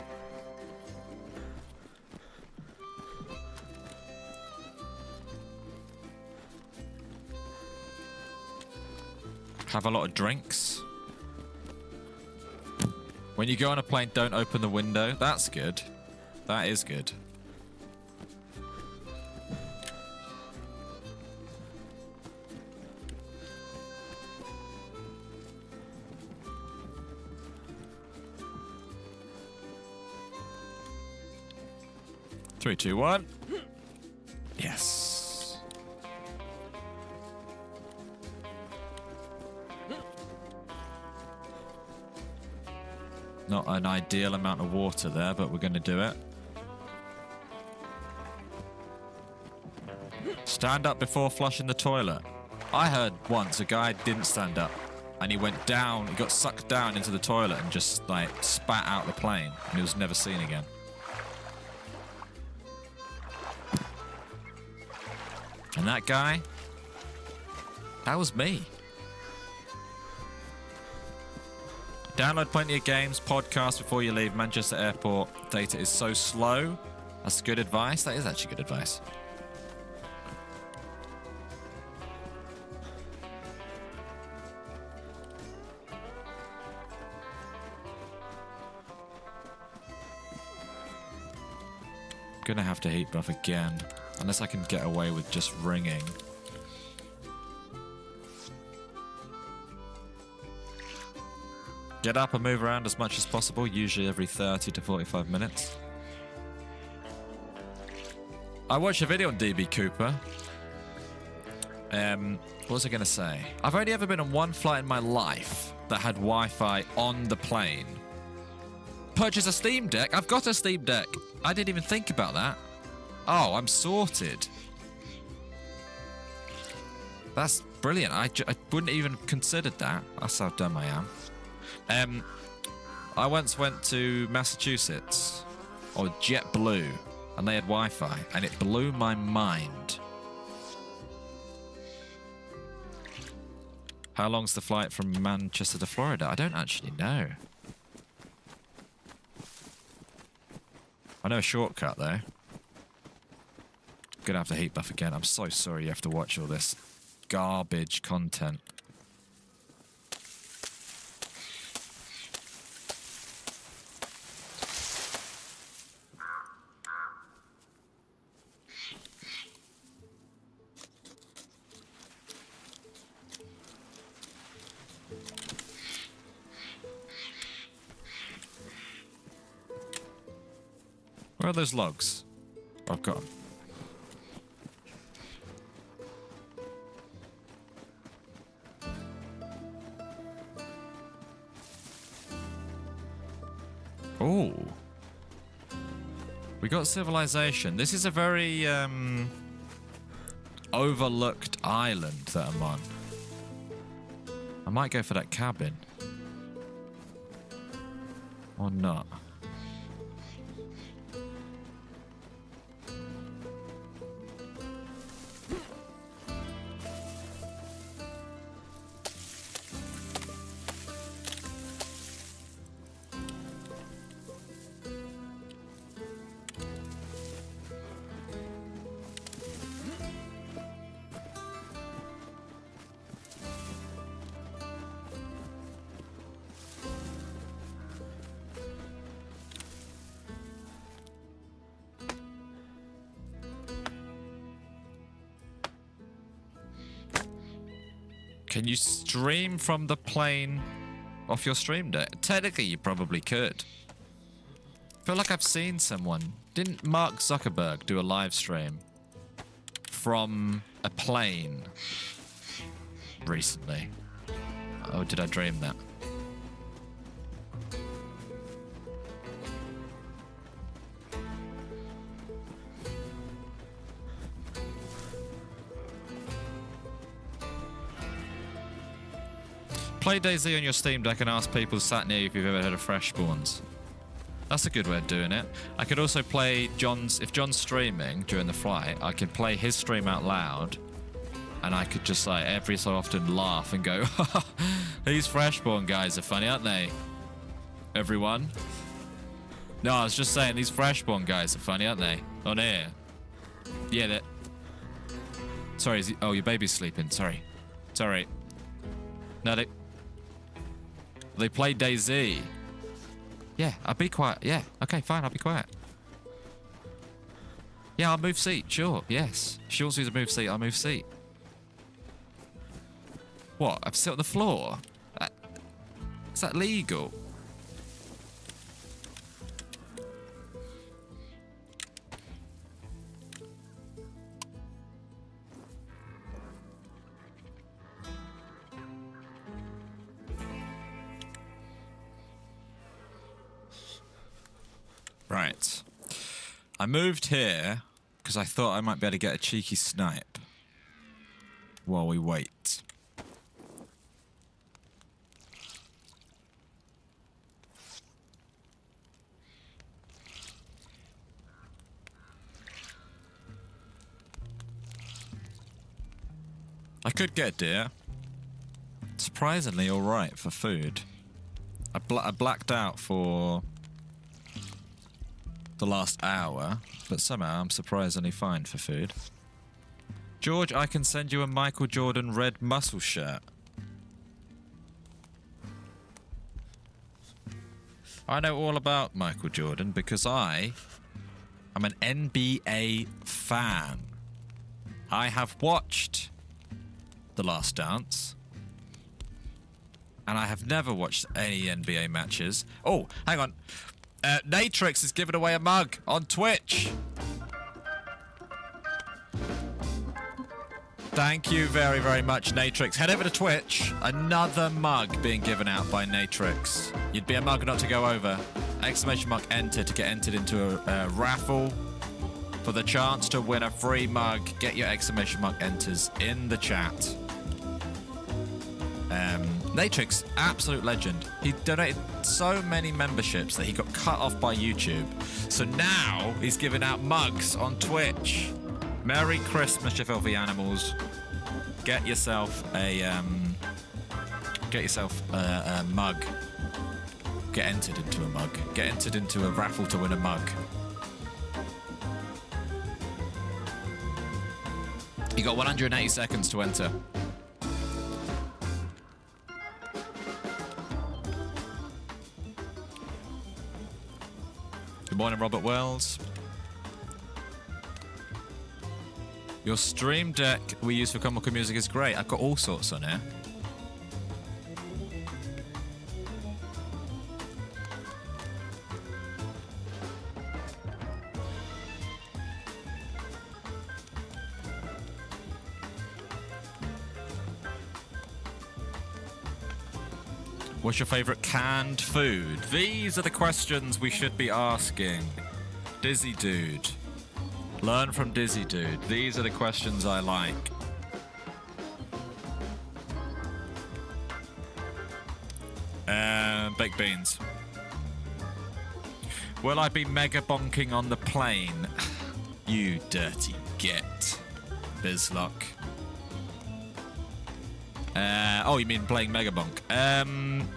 Have a lot of drinks. When you go on a plane, don't open the window. That's good. That is good. Three, two, one. Yes. Not an ideal amount of water there, but we're going to do it. Stand up before flushing the toilet. I heard once a guy didn't stand up and he went down, he got sucked down into the toilet and just like spat out the plane and he was never seen again. And that guy, that was me. Download plenty of games, podcasts before you leave. Manchester Airport data is so slow. That's good advice. That is actually good advice. Gonna have to heat buff again. Unless I can get away with just ringing. Get up and move around as much as possible, usually every 30 to 45 minutes. I watched a video on DB Cooper. What was I going to say? I've only ever been on one flight in my life that had Wi-Fi on the plane. Purchase a Steam Deck? I've got a Steam Deck. I didn't even think about that. Oh, I'm sorted. That's brilliant. I wouldn't even considered that. That's how dumb I am. I once went to Massachusetts, or JetBlue, and they had Wi-Fi, and it blew my mind. How long's the flight from Manchester to Florida? I don't actually know. I know a shortcut, though. Gonna have to heat buff again. I'm so sorry you have to watch all this garbage content. Where are those logs? Oh, I've got them. Oh. We got civilization. This is a very overlooked island that I'm on. I might go for that cabin. Or not. Can you stream from the plane off your stream deck? Technically, you probably could. I feel like I've seen someone. Didn't Mark Zuckerberg do a live stream from a plane recently? Oh, did I dream that? Play DayZ on your Steam Deck and ask people sat near you if you've ever heard of freshspawns. That's a good way of doing it. I could also play John's... If John's streaming during the flight, I could play his stream out loud. And I could just, like, every so often laugh and go, these freshspawn guys are funny, aren't they? Everyone? No, I was just saying, these freshspawn guys are funny, aren't they? On air. Yeah, that... Sorry, is he... Oh, your baby's sleeping. Sorry. Sorry. No, they play DayZ. Yeah, I'll be quiet. Yeah, okay, fine, I'll be quiet. Yeah, I'll move seat, sure, yes. She wants me to move seat, I'll move seat. What, I've sit on the floor? Is that legal? Right. I moved here because I thought I might be able to get a cheeky snipe while we wait. I could get deer. Surprisingly alright for food. I blacked out for the last hour, but somehow I'm surprisingly fine for food. George, I can send you a Michael Jordan red muscle shirt. I know all about Michael Jordan because I am an NBA fan. I have watched The Last Dance, and I have never watched any NBA matches. Oh, hang on. Natrix is giving away a mug on Twitch. Thank you very, very much, Natrix. Head over to Twitch. Another mug being given out by Natrix. You'd be a mug not to go over. Exclamation mark enter to get entered into a raffle for the chance to win a free mug. Get your exclamation mark enters in the chat. Natrix, absolute legend. He donated so many memberships that he got cut off by YouTube. So now he's giving out mugs on Twitch. Merry Christmas, you filthy animals. Get yourself a mug. Get entered into a mug. Get entered into a raffle to win a mug. You got 180 seconds to enter. Good morning, Robert Wells. Your stream deck we use for comical music is great. I've got all sorts on here. What's your favourite canned food? These are the questions we should be asking. Dizzy Dude. Learn from Dizzy Dude. These are the questions I like. Baked beans. Will I be mega bonking on the plane? You dirty get. Bizlock. Oh, you mean playing Mega Bonk?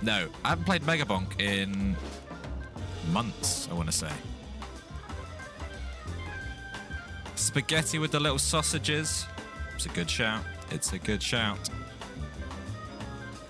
No. I haven't played Mega Bonk in months, I want to say. Spaghetti with the little sausages. It's a good shout. It's a good shout.